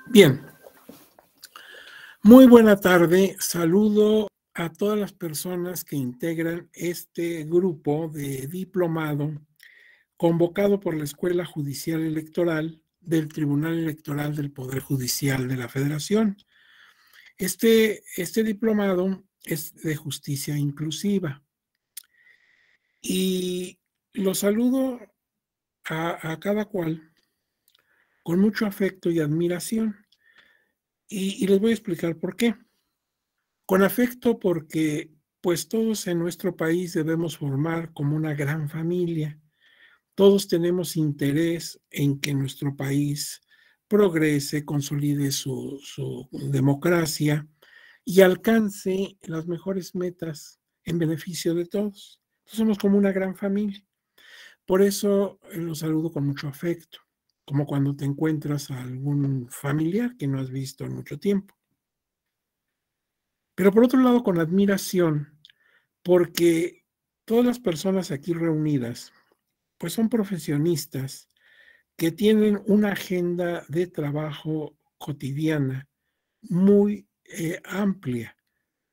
Bien, muy buena tarde. Saludo a todas las personas que integran este grupo de diplomado convocado por la Escuela Judicial Electoral del Tribunal Electoral del Poder Judicial de la Federación. Este diplomado es de justicia inclusiva y los saludo a cada cual con mucho afecto y admiración y les voy a explicar por qué. Con afecto porque pues todos en nuestro país debemos formar como una gran familia. Todos tenemos interés en que nuestro país progrese, consolide su democracia y alcance las mejores metas en beneficio de todos. Somos como una gran familia. Por eso los saludo con mucho afecto, como cuando te encuentras a algún familiar que no has visto en mucho tiempo. Pero por otro lado, con admiración, porque todas las personas aquí reunidas, pues son profesionistas que tienen una agenda de trabajo cotidiana muy amplia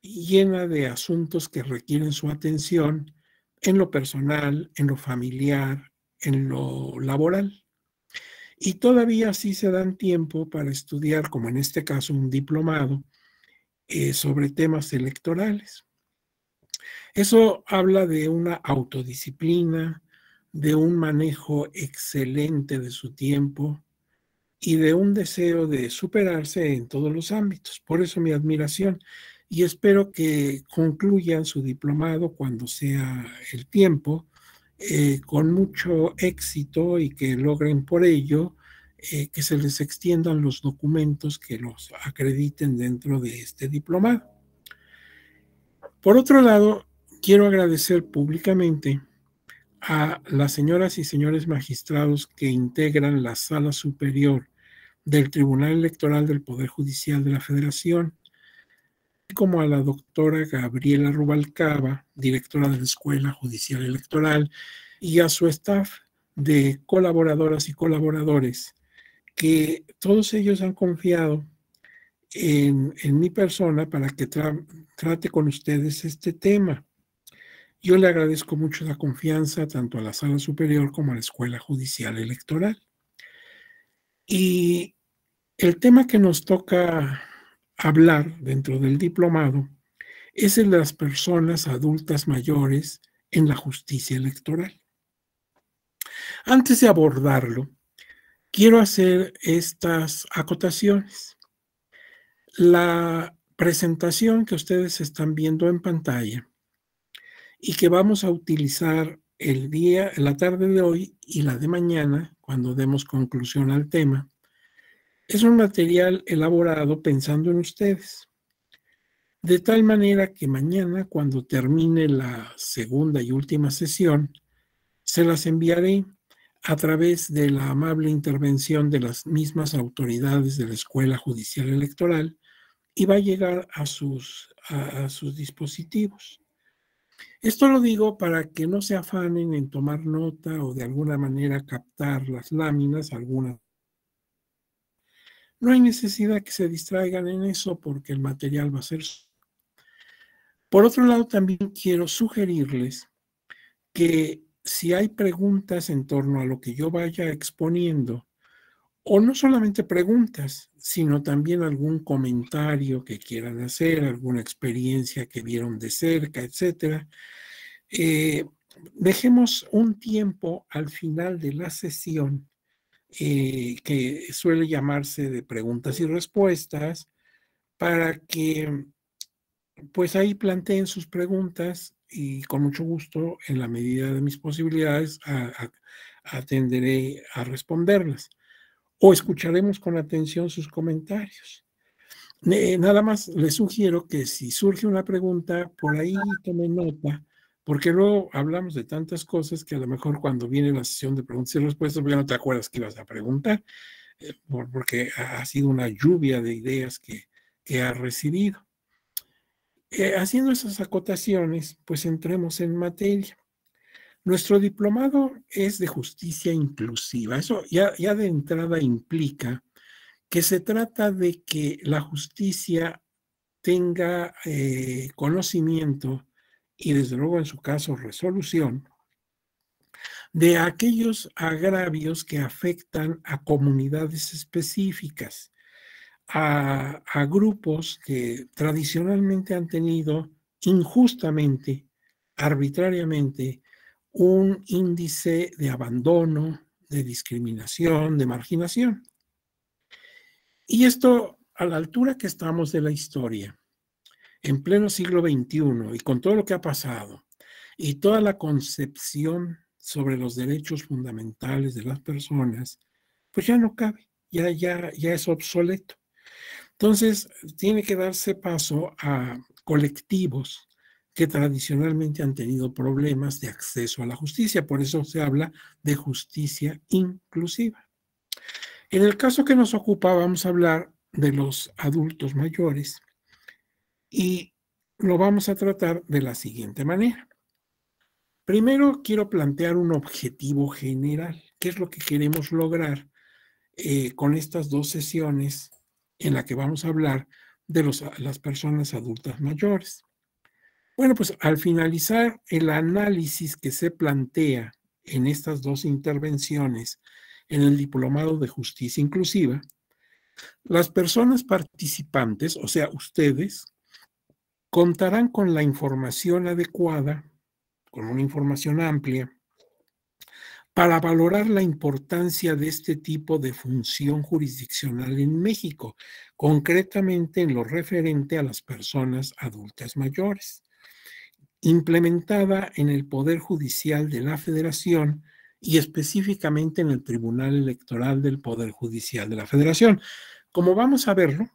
y llena de asuntos que requieren su atención en lo personal, en lo familiar, en lo laboral. Y todavía sí se dan tiempo para estudiar, como en este caso, un diplomado sobre temas electorales. Eso habla de una autodisciplina, de un manejo excelente de su tiempo y de un deseo de superarse en todos los ámbitos. Por eso mi admiración y espero que concluyan su diplomado cuando sea el tiempo, con mucho éxito y que logren por ello que se les extiendan los documentos que los acrediten dentro de este diplomado. Por otro lado, quiero agradecer públicamente a las señoras y señores magistrados que integran la Sala Superior del Tribunal Electoral del Poder Judicial de la Federación, como a la doctora Gabriela Rubalcaba, directora de la Escuela Judicial Electoral, y a su staff de colaboradoras y colaboradores, que todos ellos han confiado en mi persona para que trate con ustedes este tema. Yo le agradezco mucho la confianza tanto a la Sala Superior como a la Escuela Judicial Electoral. Y el tema que nos toca hablar dentro del diplomado es el de las personas adultas mayores en la justicia electoral. Antes de abordarlo, quiero hacer estas acotaciones. La presentación que ustedes están viendo en pantalla y que vamos a utilizar la tarde de hoy y la de mañana, cuando demos conclusión al tema, es un material elaborado pensando en ustedes. De tal manera que mañana, cuando termine la segunda y última sesión, se las enviaré a través de la amable intervención de las mismas autoridades de la Escuela Judicial Electoral y va a llegar a sus dispositivos. Esto lo digo para que no se afanen en tomar nota o de alguna manera captar las láminas, algunas. No hay necesidad que se distraigan en eso porque el material va a ser. Por otro lado, también quiero sugerirles que si hay preguntas en torno a lo que yo vaya exponiendo, o no solamente preguntas, sino también algún comentario que quieran hacer, alguna experiencia que vieron de cerca, etcétera, dejemos un tiempo al final de la sesión, que suele llamarse de preguntas y respuestas, para que pues ahí planteen sus preguntas y con mucho gusto, en la medida de mis posibilidades, atenderé a responderlas. O escucharemos con atención sus comentarios. Nada más les sugiero que si surge una pregunta, por ahí tomen nota, porque luego hablamos de tantas cosas que a lo mejor cuando viene la sesión de preguntas y respuestas, ya no te acuerdas que ibas a preguntar, porque ha sido una lluvia de ideas que has recibido. Haciendo esas acotaciones, pues entremos en materia. Nuestro diplomado es de justicia inclusiva. Eso ya de entrada implica que se trata de que la justicia tenga conocimiento y desde luego en su caso resolución de aquellos agravios que afectan a comunidades específicas, a grupos que tradicionalmente han tenido injustamente, arbitrariamente, un índice de abandono, de discriminación, de marginación. Y esto, a la altura que estamos de la historia, en pleno siglo XXI, y con todo lo que ha pasado, y toda la concepción sobre los derechos fundamentales de las personas, pues ya no cabe, ya es obsoleto. Entonces, tiene que darse paso a colectivos que tradicionalmente han tenido problemas de acceso a la justicia. Por eso se habla de justicia inclusiva. En el caso que nos ocupa, vamos a hablar de los adultos mayores y lo vamos a tratar de la siguiente manera. Primero, quiero plantear un objetivo general. ¿Qué es lo que queremos lograr con estas dos sesiones en la que vamos a hablar de las personas adultas mayores? Bueno, pues al finalizar el análisis que se plantea en estas dos intervenciones en el Diplomado de Justicia Inclusiva, las personas participantes, o sea, ustedes, contarán con la información adecuada, con una información amplia, para valorar la importancia de este tipo de función jurisdiccional en México, concretamente en lo referente a las personas adultas mayores, implementada en el Poder Judicial de la Federación y específicamente en el Tribunal Electoral del Poder Judicial de la Federación. Como vamos a verlo,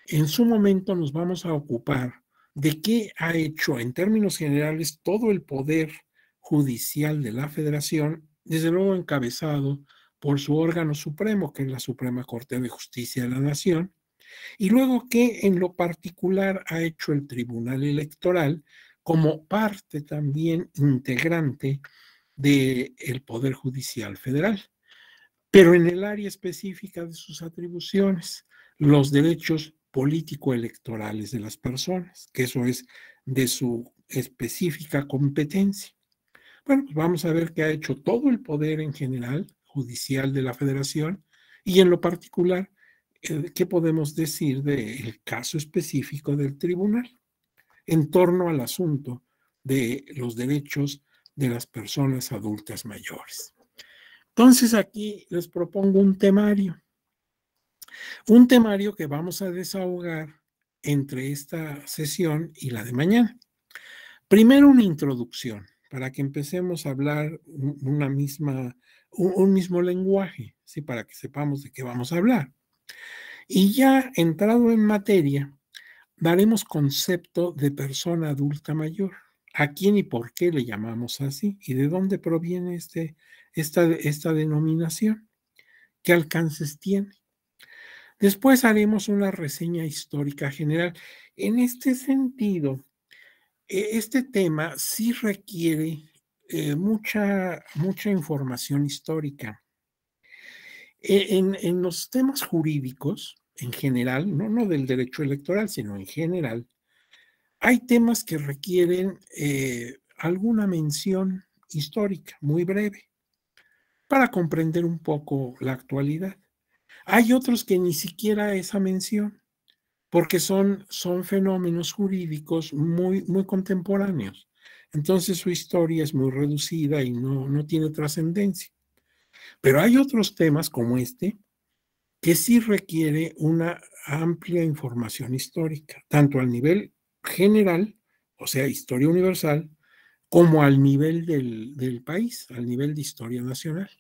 en su momento nos vamos a ocupar de qué ha hecho en términos generales todo el Poder Judicial de la Federación, desde luego encabezado por su órgano supremo, que es la Suprema Corte de Justicia de la Nación, y luego qué en lo particular ha hecho el Tribunal Electoral como parte también integrante del Poder Judicial Federal, pero en el área específica de sus atribuciones, los derechos político-electorales de las personas, que eso es de su específica competencia. Bueno, pues vamos a ver qué ha hecho todo el poder en general, judicial de la Federación, y en lo particular, qué podemos decir del caso específico del tribunal en torno al asunto de los derechos de las personas adultas mayores. Entonces aquí les propongo un temario que vamos a desahogar entre esta sesión y la de mañana. Primero una introducción para que empecemos a hablar un mismo lenguaje, ¿sí? Para que sepamos de qué vamos a hablar. Y ya entrado en materia, daremos concepto de persona adulta mayor. ¿A quién y por qué le llamamos así? ¿Y de dónde proviene esta denominación? ¿Qué alcances tiene? Después haremos una reseña histórica general. En este sentido, este tema sí requiere mucha información histórica. En los temas jurídicos, en general, no del derecho electoral, sino en general, hay temas que requieren alguna mención histórica muy breve para comprender un poco la actualidad. Hay otros que ni siquiera esa mención, porque son fenómenos jurídicos muy contemporáneos. Entonces su historia es muy reducida y no tiene trascendencia. Pero hay otros temas como este que sí requiere una amplia información histórica, tanto al nivel general, o sea, historia universal, como al nivel del país, al nivel de historia nacional.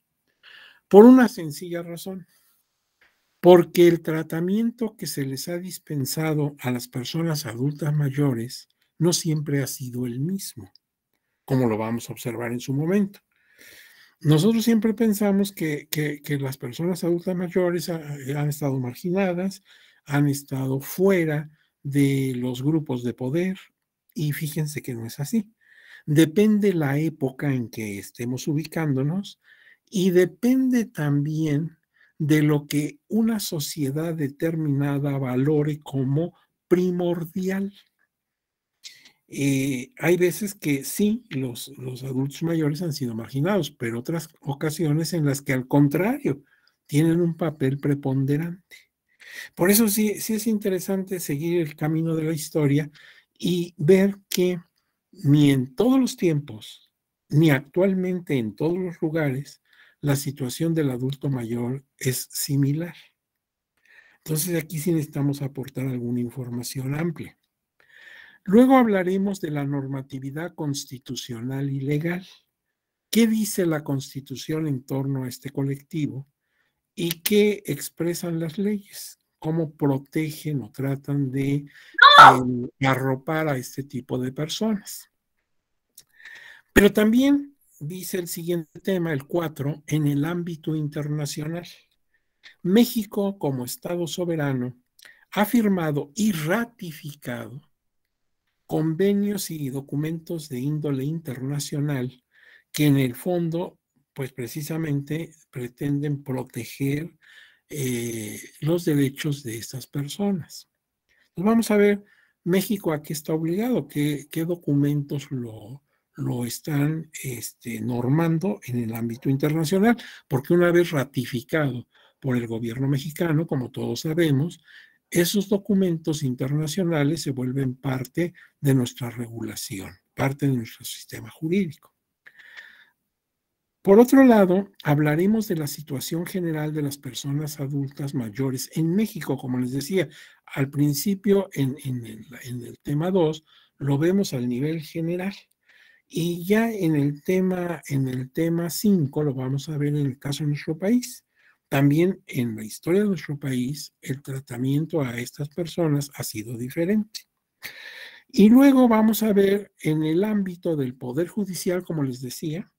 Por una sencilla razón, porque el tratamiento que se les ha dispensado a las personas adultas mayores no siempre ha sido el mismo, como lo vamos a observar en su momento. Nosotros siempre pensamos que las personas adultas mayores han estado marginadas, han estado fuera de los grupos de poder, y fíjense que no es así. Depende la época en que estemos ubicándonos y depende también de lo que una sociedad determinada valore como primordial. Hay veces que sí, los adultos mayores han sido marginados, pero otras ocasiones en las que al contrario, tienen un papel preponderante. Por eso sí es interesante seguir el camino de la historia y ver que ni en todos los tiempos, ni actualmente en todos los lugares, la situación del adulto mayor es similar. Entonces aquí sí necesitamos aportar alguna información amplia. Luego hablaremos de la normatividad constitucional y legal. ¿Qué dice la Constitución en torno a este colectivo? ¿Y qué expresan las leyes? ¿Cómo protegen o tratan de arropar a este tipo de personas? Pero también dice el siguiente tema, el 4, en el ámbito internacional. México, como Estado soberano, ha firmado y ratificado convenios y documentos de índole internacional que en el fondo, pues precisamente pretenden proteger los derechos de estas personas. Pues vamos a ver México a qué está obligado, qué documentos lo están normando en el ámbito internacional, porque una vez ratificado por el gobierno mexicano, como todos sabemos, esos documentos internacionales se vuelven parte de nuestra regulación, parte de nuestro sistema jurídico. Por otro lado, hablaremos de la situación general de las personas adultas mayores en México. Como les decía, al principio en el tema 2 lo vemos al nivel general y ya en el tema 5 lo vamos a ver en el caso de nuestro país. También en la historia de nuestro país el tratamiento a estas personas ha sido diferente. Y luego vamos a ver en el ámbito del Poder Judicial, como les decía,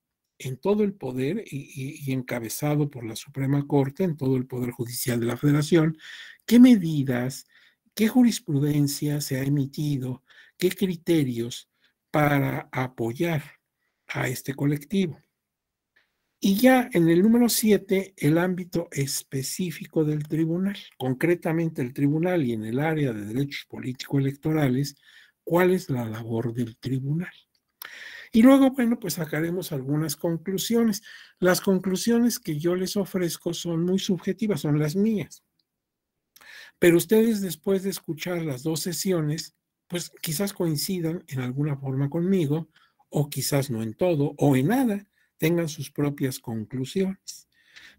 en todo el poder y encabezado por la Suprema Corte, en todo el Poder Judicial de la Federación, qué medidas, qué jurisprudencia se ha emitido, qué criterios para apoyar a este colectivo. Y ya en el número 7, el ámbito específico del tribunal, concretamente el tribunal y en el área de derechos político-electorales, cuál es la labor del tribunal. Y luego, bueno, pues sacaremos algunas conclusiones. Las conclusiones que yo les ofrezco son muy subjetivas, son las mías. Pero ustedes después de escuchar las dos sesiones, pues quizás coincidan en alguna forma conmigo, o quizás no en todo, o en nada, tengan sus propias conclusiones.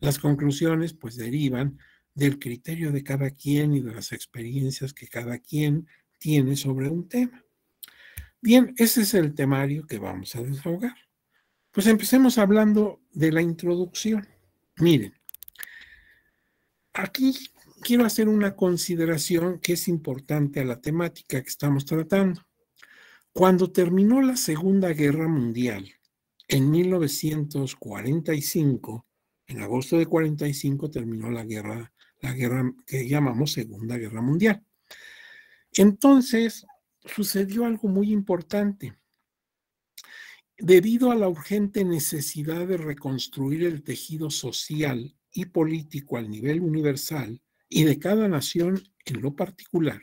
Las conclusiones pues derivan del criterio de cada quien y de las experiencias que cada quien tiene sobre un tema. Bien, ese es el temario que vamos a desahogar. Pues empecemos hablando de la introducción. Miren, aquí quiero hacer una consideración que es importante a la temática que estamos tratando. Cuando terminó la Segunda Guerra Mundial, en 1945, en agosto de 45 terminó la guerra que llamamos Segunda Guerra Mundial. Entonces, sucedió algo muy importante. Debido a la urgente necesidad de reconstruir el tejido social y político al nivel universal y de cada nación en lo particular,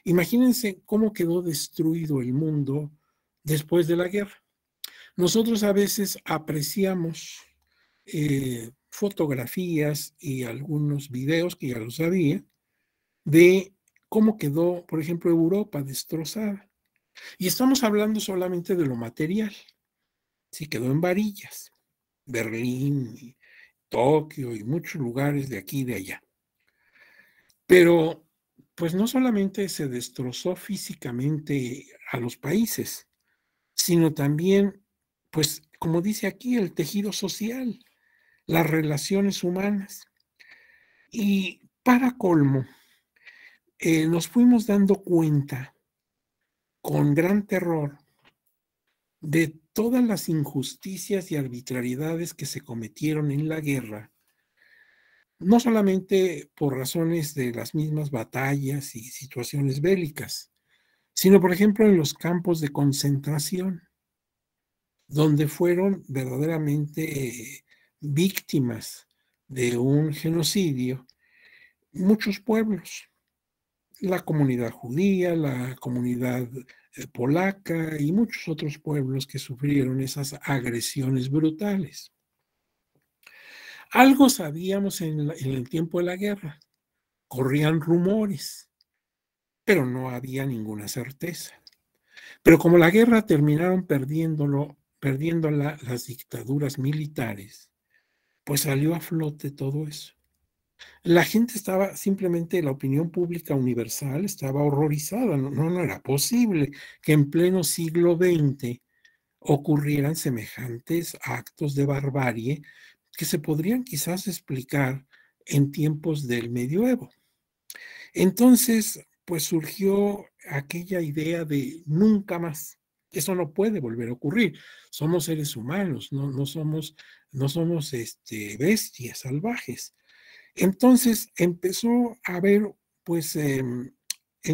imagínense cómo quedó destruido el mundo después de la guerra. Nosotros a veces apreciamos fotografías y algunos videos, que ya lo sabía, de cómo quedó, por ejemplo, Europa destrozada. Y estamos hablando solamente de lo material. Sí, quedó en varillas. Berlín, y Tokio y muchos lugares de aquí y de allá. Pero, pues no solamente se destrozó físicamente a los países, sino también, pues, como dice aquí, el tejido social, las relaciones humanas. Y para colmo, nos fuimos dando cuenta con gran terror de todas las injusticias y arbitrariedades que se cometieron en la guerra, no solamente por razones de las mismas batallas y situaciones bélicas, sino, por ejemplo, en los campos de concentración, donde fueron verdaderamente víctimas de un genocidio muchos pueblos, la comunidad judía, la comunidad polaca y muchos otros pueblos que sufrieron esas agresiones brutales. Algo sabíamos en el tiempo de la guerra, corrían rumores, pero no había ninguna certeza. Pero como la guerra terminaron perdiéndola las dictaduras militares, pues salió a flote todo eso. La gente estaba simplemente, la opinión pública universal estaba horrorizada, no era posible que en pleno siglo XX ocurrieran semejantes actos de barbarie que se podrían quizás explicar en tiempos del medioevo. Entonces, pues surgió aquella idea de nunca más. Eso no puede volver a ocurrir. Somos seres humanos, no somos bestias salvajes. Entonces empezó a haber, pues, en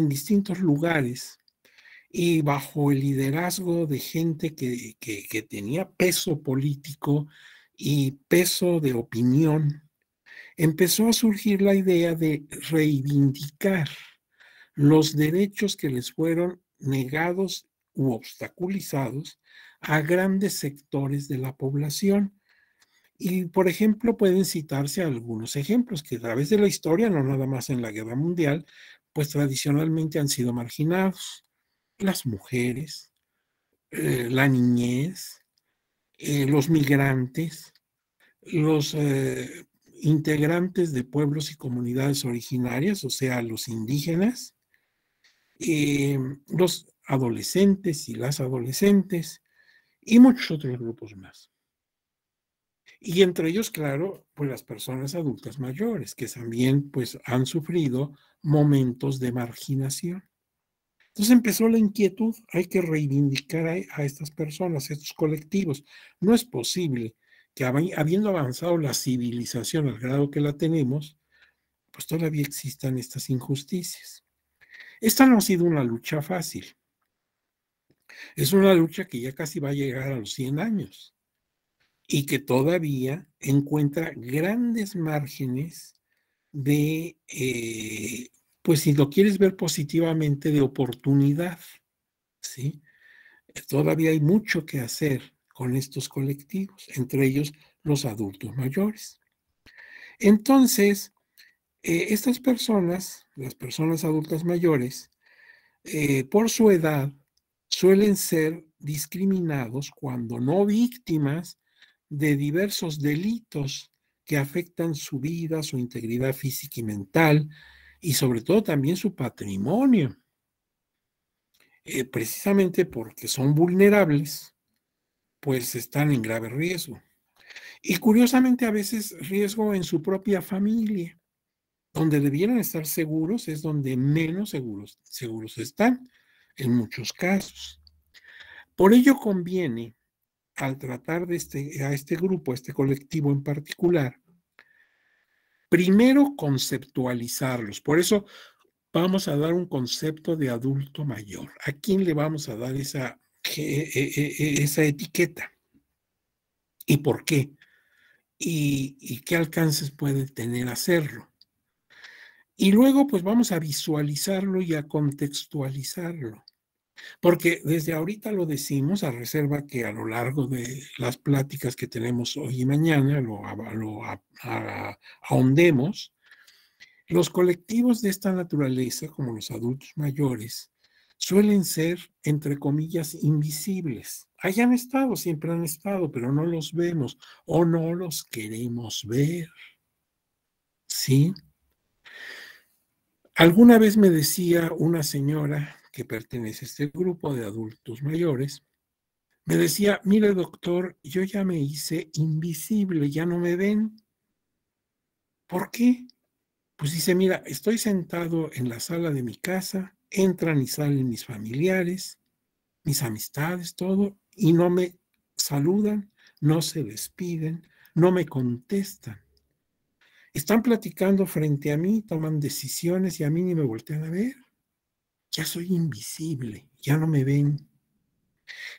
distintos lugares y bajo el liderazgo de gente que tenía peso político y peso de opinión, empezó a surgir la idea de reivindicar los derechos que les fueron negados u obstaculizados a grandes sectores de la población. Y, por ejemplo, pueden citarse algunos ejemplos que a través de la historia, no nada más en la Guerra Mundial, pues tradicionalmente han sido marginados. Las mujeres, la niñez, los migrantes, los integrantes de pueblos y comunidades originarias, o sea, los indígenas, los adolescentes y las adolescentes y muchos otros grupos más. Y entre ellos, claro, pues las personas adultas mayores, que también pues han sufrido momentos de marginación. Entonces empezó la inquietud, hay que reivindicar a estas personas, a estos colectivos. No es posible que habiendo avanzado la civilización al grado que la tenemos, pues todavía existan estas injusticias. Esta no ha sido una lucha fácil. Es una lucha que ya casi va a llegar a los 100 años y que todavía encuentra grandes márgenes de, pues si lo quieres ver positivamente, de oportunidad, ¿sí? Todavía hay mucho que hacer con estos colectivos, entre ellos los adultos mayores. Entonces, estas personas, las personas adultas mayores, por su edad, suelen ser discriminados cuando no víctimas de diversos delitos que afectan su vida, su integridad física y mental, y sobre todo también su patrimonio, precisamente porque son vulnerables, pues están en grave riesgo. Y curiosamente a veces riesgo en su propia familia, donde debieran estar seguros es donde menos seguros están, en muchos casos. Por ello conviene, al tratar a este grupo, a este colectivo en particular, primero conceptualizarlos. Por eso vamos a dar un concepto de adulto mayor. ¿A quién le vamos a dar esa etiqueta? ¿Y por qué? ¿Y qué alcances puede tener hacerlo? Y luego, pues vamos a visualizarlo y a contextualizarlo. Porque desde ahorita lo decimos, a reserva que a lo largo de las pláticas que tenemos hoy y mañana ahondemos, los colectivos de esta naturaleza, como los adultos mayores, suelen ser, entre comillas, invisibles. Ahí han estado, siempre han estado, pero no los vemos o no los queremos ver. ¿Sí? Alguna vez me decía una señora que pertenece a este grupo de adultos mayores, me decía, mire doctor, yo ya me hice invisible, ya no me ven. ¿Por qué? Pues dice, mira, estoy sentado en la sala de mi casa, entran y salen mis familiares, mis amistades, todo, y no me saludan, no se despiden, no me contestan. Están platicando frente a mí, toman decisiones y a mí ni me voltean a ver. Ya soy invisible, ya no me ven.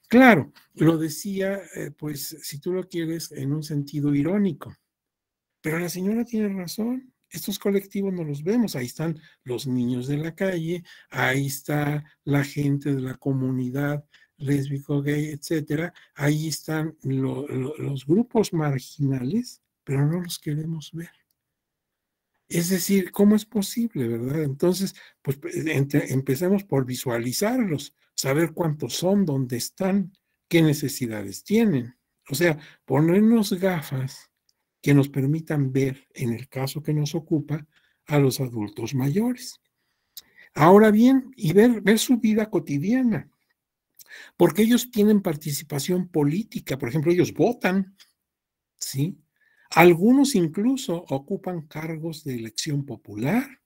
Claro, lo decía, pues, si tú lo quieres, en un sentido irónico. Pero la señora tiene razón. Estos colectivos no los vemos. Ahí están los niños de la calle, ahí está la gente de la comunidad lésbico, gay, etcétera. Ahí están los grupos marginales, pero no los queremos ver. Es decir, ¿cómo es posible, verdad? Entonces, pues empecemos por visualizarlos, saber cuántos son, dónde están, qué necesidades tienen. O sea, ponernos gafas que nos permitan ver, en el caso que nos ocupa, a los adultos mayores. Ahora bien, y ver su vida cotidiana, porque ellos tienen participación política, por ejemplo, ellos votan, ¿sí? Algunos incluso ocupan cargos de elección popular,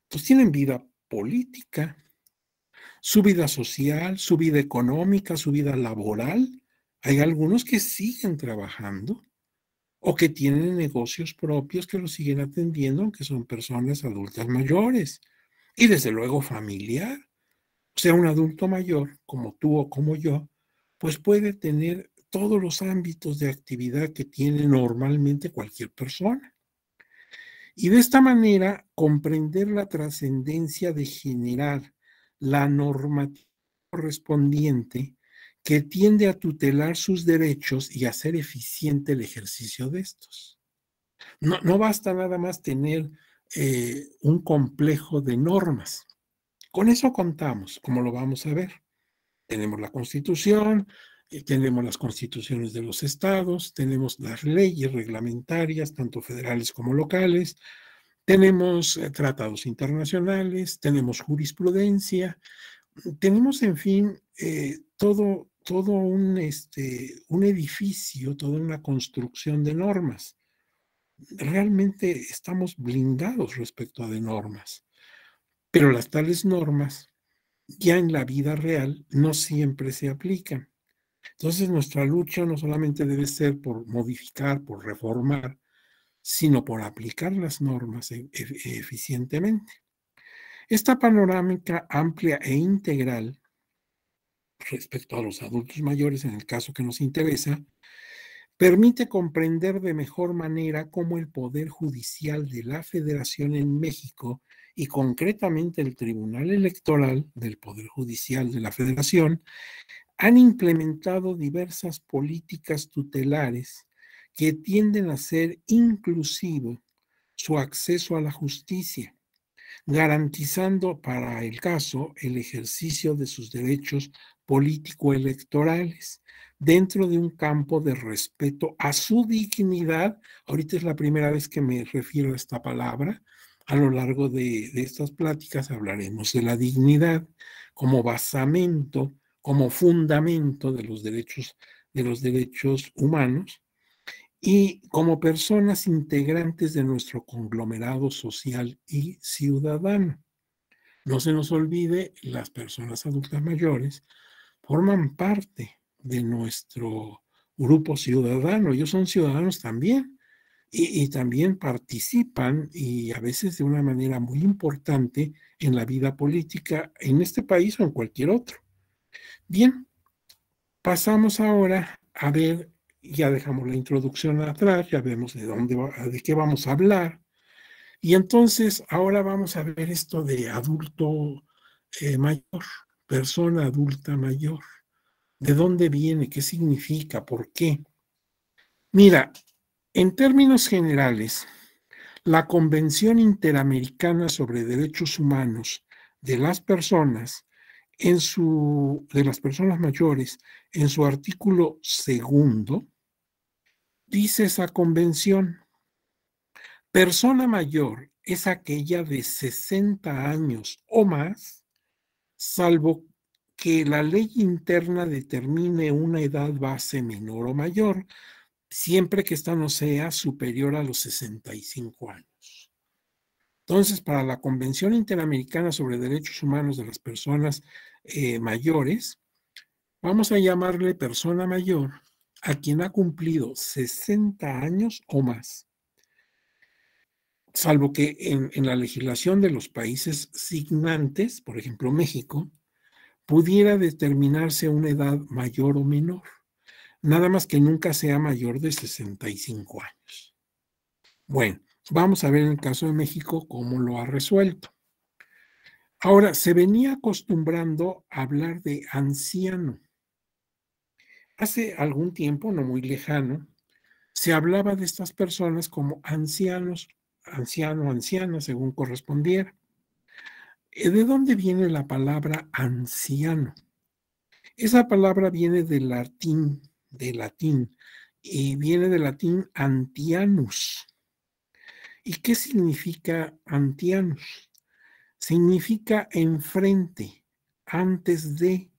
pues tienen vida política, su vida social, su vida económica, su vida laboral. Hay algunos que siguen trabajando o que tienen negocios propios que los siguen atendiendo, aunque son personas adultas mayores. Y desde luego familiar. O sea, un adulto mayor, como tú o como yo, pues puede tener todos los ámbitos de actividad que tiene normalmente cualquier persona. Y de esta manera, comprender la trascendencia de generar la normativa correspondiente que tiende a tutelar sus derechos y hacer eficiente el ejercicio de estos. No basta nada más tener un complejo de normas. Con eso contamos, como lo vamos a ver. Tenemos la Constitución, tenemos las constituciones de los estados, tenemos las leyes reglamentarias, tanto federales como locales, tenemos tratados internacionales, tenemos jurisprudencia, tenemos, en fin, todo un edificio, toda una construcción de normas. Realmente estamos blindados respecto a de normas, pero las tales normas ya en la vida real no siempre se aplican. Entonces nuestra lucha no solamente debe ser por modificar, por reformar, sino por aplicar las normas eficientemente. Esta panorámica amplia e integral respecto a los adultos mayores, en el caso que nos interesa, permite comprender de mejor manera cómo el Poder Judicial de la Federación en México y concretamente el Tribunal Electoral del Poder Judicial de la Federación han implementado diversas políticas tutelares que tienden a ser inclusivo su acceso a la justicia, garantizando para el caso el ejercicio de sus derechos político-electorales dentro de un campo de respeto a su dignidad. Ahorita es la primera vez que me refiero a esta palabra. A lo largo de estas pláticas hablaremos de la dignidad como basamento, como fundamento de los derechos humanos y como personas integrantes de nuestro conglomerado social y ciudadano. No se nos olvide, las personas adultas mayores forman parte de nuestro grupo ciudadano. Ellos son ciudadanos también y también participan y a veces de una manera muy importante en la vida política en este país o en cualquier otro. Bien, pasamos ahora a ver, ya dejamos la introducción atrás, ya vemos de qué vamos a hablar. Y entonces ahora vamos a ver esto de adulto mayor, persona adulta mayor. ¿De dónde viene? ¿Qué significa? ¿Por qué? Mira, en términos generales, la Convención Interamericana sobre Derechos Humanos de las Personas, de las personas mayores, en su artículo segundo, dice esa convención: persona mayor es aquella de 60 años o más, salvo que la ley interna determine una edad base menor o mayor, siempre que ésta no sea superior a los 65 años. Entonces, para la Convención Interamericana sobre Derechos Humanos de las Personas mayores, vamos a llamarle persona mayor a quien ha cumplido 60 años o más, salvo que en la legislación de los países signantes, por ejemplo México, pudiera determinarse una edad mayor o menor, nada más que nunca sea mayor de 65 años. Bueno, vamos a ver en el caso de México cómo lo ha resuelto. Ahora, se venía acostumbrando a hablar de anciano. Hace algún tiempo, no muy lejano, se hablaba de estas personas como ancianos, anciano, anciana, según correspondiera. ¿De dónde viene la palabra anciano? Esa palabra viene del latín, y viene del latín antianus. ¿Y qué significa antianus? Significa enfrente, antes de.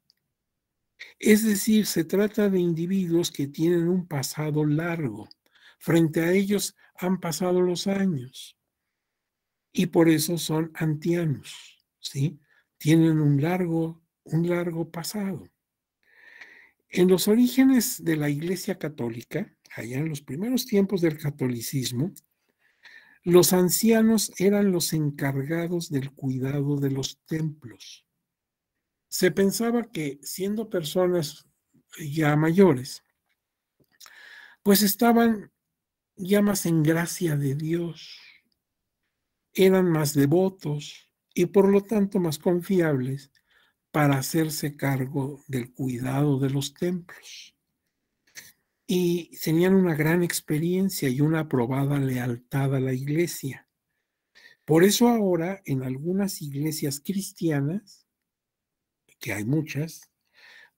Es decir, se trata de individuos que tienen un pasado largo. Frente a ellos han pasado los años y por eso son antianos, ¿sí? Tienen un largo pasado. En los orígenes de la Iglesia Católica, allá en los primeros tiempos del catolicismo, los ancianos eran los encargados del cuidado de los templos. Se pensaba que siendo personas ya mayores, pues estaban ya más en gracia de Dios, eran más devotos y por lo tanto más confiables para hacerse cargo del cuidado de los templos. Y tenían una gran experiencia y una aprobada lealtad a la iglesia. Por eso ahora en algunas iglesias cristianas, que hay muchas,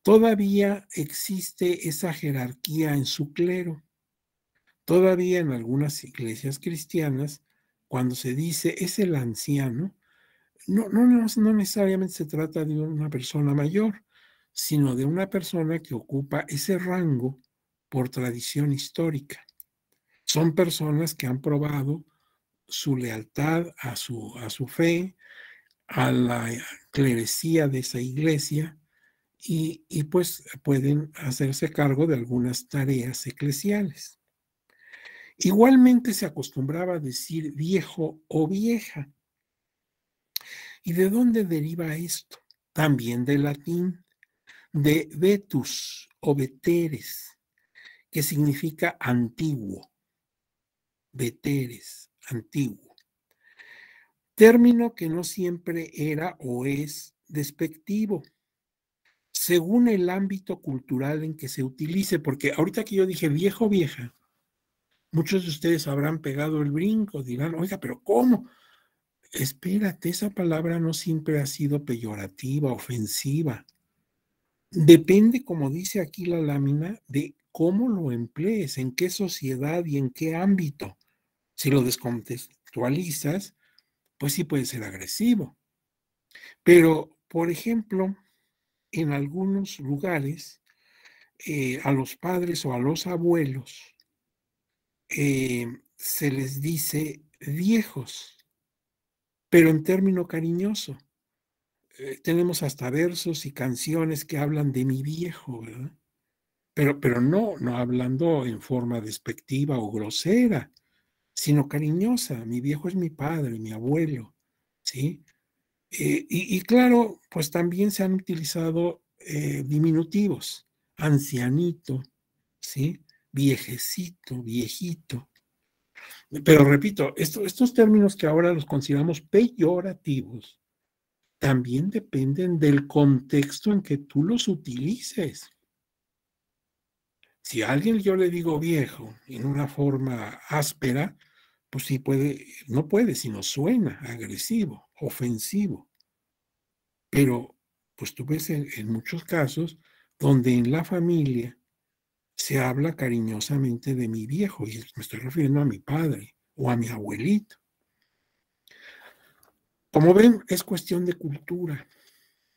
todavía existe esa jerarquía en su clero. Todavía en algunas iglesias cristianas, cuando se dice es el anciano, no necesariamente se trata de una persona mayor, sino de una persona que ocupa ese rango por tradición histórica. Son personas que han probado su lealtad a su fe, a la clerecía de esa iglesia y pues pueden hacerse cargo de algunas tareas eclesiales. Igualmente se acostumbraba a decir viejo o vieja. ¿Y de dónde deriva esto? También del latín, de vetus o veteres, que significa antiguo. Veteres, antiguo. Término que no siempre era o es despectivo, según el ámbito cultural en que se utilice, porque ahorita que yo dije viejo o vieja, muchos de ustedes habrán pegado el brinco, dirán, oiga, pero ¿cómo? Espérate, esa palabra no siempre ha sido peyorativa, ofensiva. Depende, como dice aquí la lámina, de cómo lo emplees, en qué sociedad y en qué ámbito. Si lo descontextualizas, pues sí puede ser agresivo. Pero, por ejemplo, en algunos lugares, a los padres o a los abuelos se les dice viejos, pero en término cariñoso. Tenemos hasta versos y canciones que hablan de mi viejo, ¿verdad? Pero no hablando en forma despectiva o grosera, sino cariñosa. Mi viejo es mi padre, mi abuelo, ¿sí? Y claro, pues también se han utilizado diminutivos, ancianito, ¿sí? Viejecito, viejito. Pero repito, estos términos que ahora los consideramos peyorativos, también dependen del contexto en que tú los utilices. Si a alguien yo le digo viejo en una forma áspera, pues sí puede, no puede, sino suena agresivo, ofensivo. Pero pues tú ves en muchos casos donde en la familia se habla cariñosamente de mi viejo y me estoy refiriendo a mi padre o a mi abuelito. Como ven, es cuestión de cultura.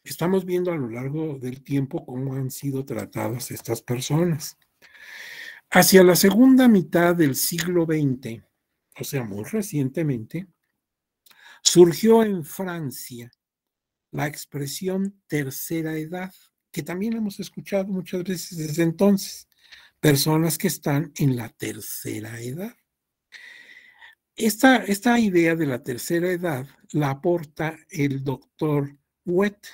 Estamos viendo a lo largo del tiempo cómo han sido tratadas estas personas. Hacia la segunda mitad del siglo XX, o sea, muy recientemente, surgió en Francia la expresión tercera edad, que también hemos escuchado muchas veces desde entonces, personas que están en la tercera edad. Esta idea de la tercera edad la aporta el doctor Huet,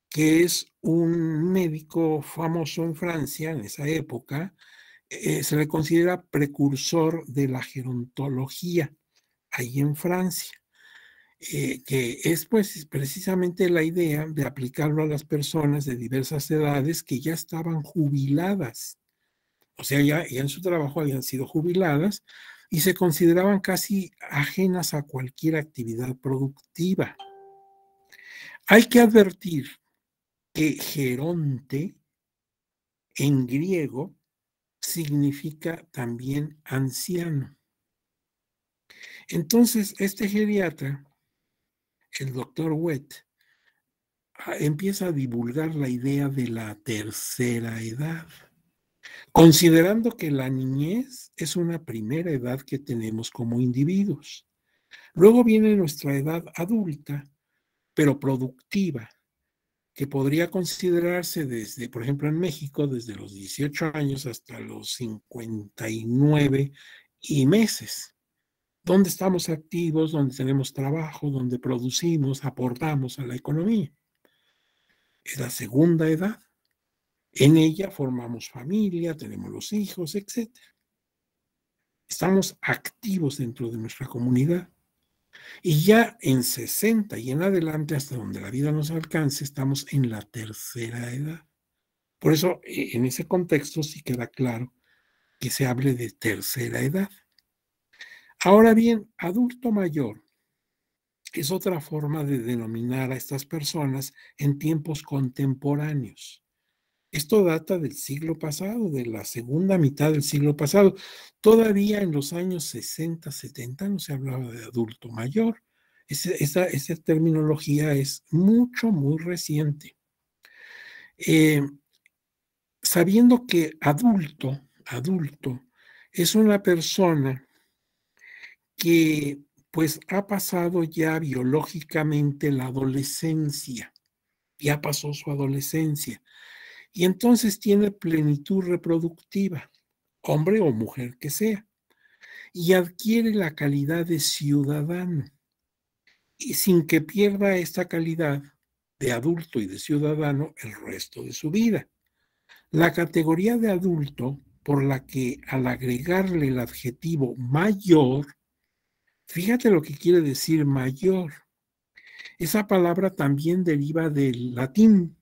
que es un médico famoso en Francia en esa época se le considera precursor de la gerontología, ahí en Francia, que es pues precisamente la idea de aplicarlo a las personas de diversas edades que ya estaban jubiladas, o sea, ya en su trabajo habían sido jubiladas y se consideraban casi ajenas a cualquier actividad productiva. Hay que advertir que geronte en griego significa también anciano. Entonces, este geriatra, el doctor Wett, empieza a divulgar la idea de la tercera edad, considerando que la niñez es una primera edad que tenemos como individuos. Luego viene nuestra edad adulta, pero productiva, que podría considerarse desde, por ejemplo, en México, desde los 18 años hasta los 59 y meses, donde estamos activos, donde tenemos trabajo, donde producimos, aportamos a la economía. Es la segunda edad. En ella formamos familia, tenemos los hijos, etc. Estamos activos dentro de nuestra comunidad. Y ya en 60 y en adelante, hasta donde la vida nos alcance, estamos en la tercera edad. Por eso, en ese contexto sí queda claro que se hable de tercera edad. Ahora bien, adulto mayor es otra forma de denominar a estas personas en tiempos contemporáneos. Esto data del siglo pasado, de la segunda mitad del siglo pasado. Todavía en los años 60, 70 no se hablaba de adulto mayor. Esa terminología es muy reciente. Sabiendo que adulto es una persona que pues ha pasado ya biológicamente la adolescencia, ya pasó su adolescencia, y entonces tiene plenitud reproductiva, hombre o mujer que sea, y adquiere la calidad de ciudadano, y sin que pierda esta calidad de adulto y de ciudadano el resto de su vida. La categoría de adulto, por la que al agregarle el adjetivo mayor, fíjate lo que quiere decir mayor. Esa palabra también deriva del latín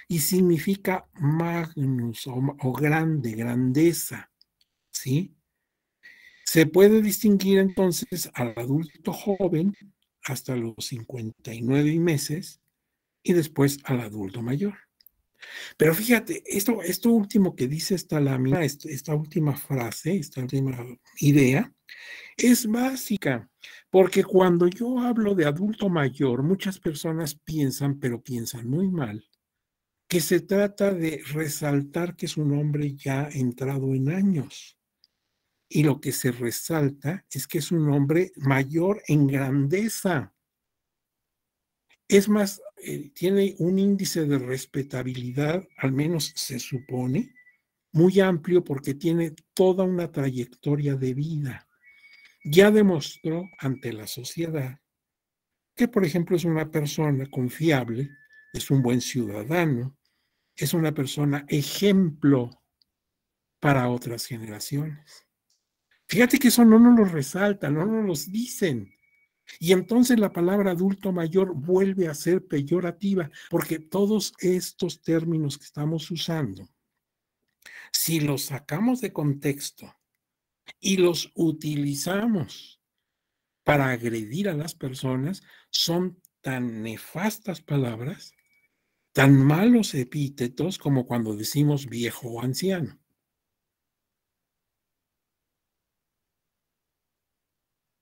y significa magnus o grande, grandeza, ¿sí? Se puede distinguir entonces al adulto joven hasta los 59 meses y después al adulto mayor. Pero fíjate, esto último que dice esta lámina, esta última frase, esta última idea, es básica, porque cuando yo hablo de adulto mayor, muchas personas piensan, pero piensan muy mal, que se trata de resaltar que es un hombre ya entrado en años. Y lo que se resalta es que es un hombre mayor en grandeza. Es más, tiene un índice de respetabilidad, al menos se supone, muy amplio porque tiene toda una trayectoria de vida. Ya demostró ante la sociedad que, por ejemplo, es una persona confiable, es un buen ciudadano, es una persona ejemplo para otras generaciones. Fíjate que eso no nos lo resaltan, no nos lo dicen. Y entonces la palabra adulto mayor vuelve a ser peyorativa, porque todos estos términos que estamos usando, si los sacamos de contexto y los utilizamos para agredir a las personas, son tan nefastas palabras, tan malos epítetos como cuando decimos viejo o anciano.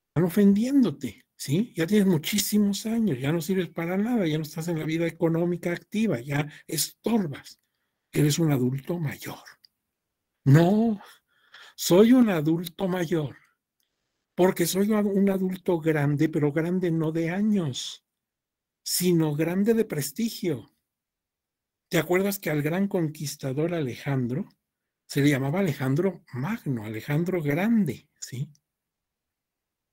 Están ofendiéndote, ¿sí? Ya tienes muchísimos años, ya no sirves para nada, ya no estás en la vida económica activa, ya estorbas. Eres un adulto mayor. No, soy un adulto mayor, porque soy un adulto grande, pero grande no de años, sino grande de prestigio. ¿Te acuerdas que al gran conquistador Alejandro se le llamaba Alejandro Magno, Alejandro Grande, ¿sí?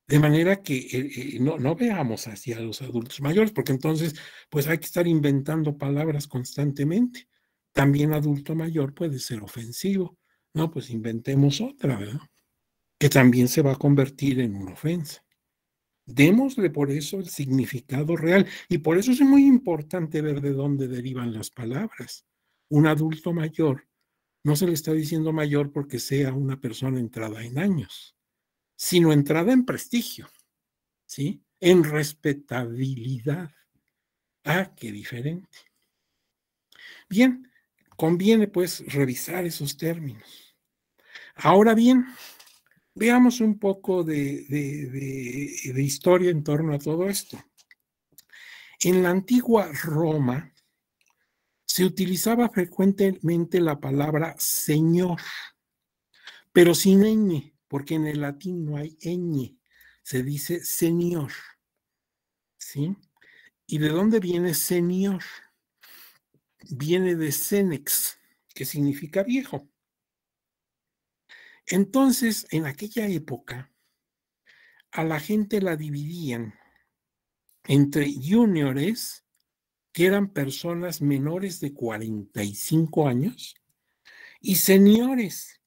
De manera que no veamos así a los adultos mayores, porque entonces pues hay que estar inventando palabras constantemente. También adulto mayor puede ser ofensivo, No, pues inventemos otra, ¿verdad? Que también se va a convertir en una ofensa. Démosle por eso el significado real. Y por eso es muy importante ver de dónde derivan las palabras. Un adulto mayor no se le está diciendo mayor porque sea una persona entrada en años, sino entrada en prestigio, ¿sí? En respetabilidad. Ah, qué diferente. Bien, conviene pues revisar esos términos. Ahora bien, veamos un poco de historia en torno a todo esto. En la antigua Roma se utilizaba frecuentemente la palabra señor, pero sin ñ, porque en el latín no hay ñ, se dice señor, ¿sí? ¿Y de dónde viene señor? Viene de senex, que significa viejo. Entonces, en aquella época, a la gente la dividían entre juniores, que eran personas menores de 45 años, y seniores,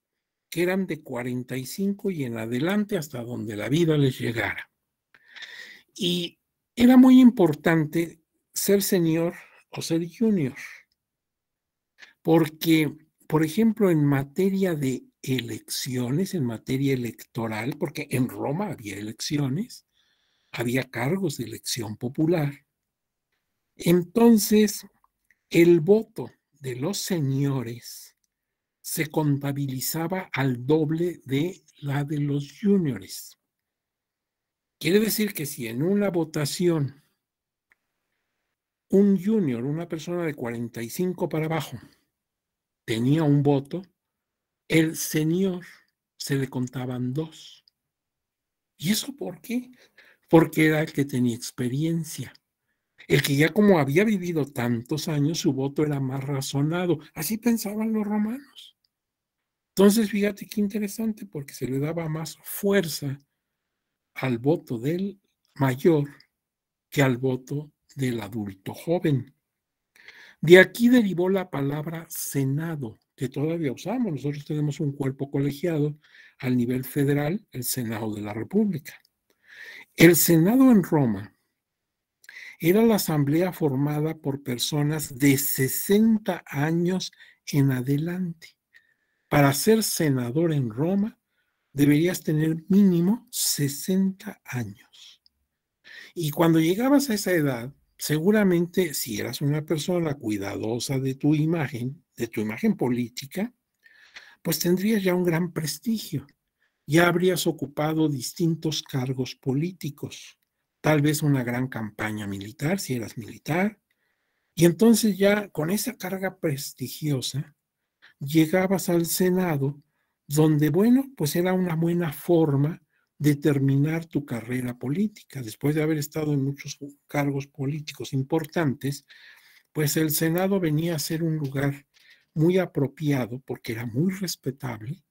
que eran de 45 y en adelante hasta donde la vida les llegara. Y era muy importante ser senior o ser junior, porque, por ejemplo, en materia de elecciones, en materia electoral, porque en Roma había elecciones, había cargos de elección popular. Entonces, el voto de los señores se contabilizaba al doble de la de los juniores. Quiere decir que si en una votación un junior, una persona de 45 para abajo, tenía un voto, el senior se le contaban dos. ¿Y eso por qué? Porque era el que tenía experiencia. El que ya como había vivido tantos años, su voto era más razonado. Así pensaban los romanos. Entonces, fíjate qué interesante, porque se le daba más fuerza al voto del mayor que al voto del adulto joven. De aquí derivó la palabra Senado, que todavía usamos. Nosotros tenemos un cuerpo colegiado al nivel federal, el Senado de la República. El Senado en Roma era la asamblea formada por personas de 60 años en adelante. Para ser senador en Roma, deberías tener mínimo 60 años. Y cuando llegabas a esa edad, seguramente si eras una persona cuidadosa de tu imagen política, pues tendrías ya un gran prestigio. Ya habrías ocupado distintos cargos políticos, tal vez una gran campaña militar, si eras militar, y entonces ya con esa carga prestigiosa llegabas al Senado, donde, bueno, pues era una buena forma de terminar tu carrera política. Después de haber estado en muchos cargos políticos importantes, pues el Senado venía a ser un lugar muy apropiado, porque era muy respetable,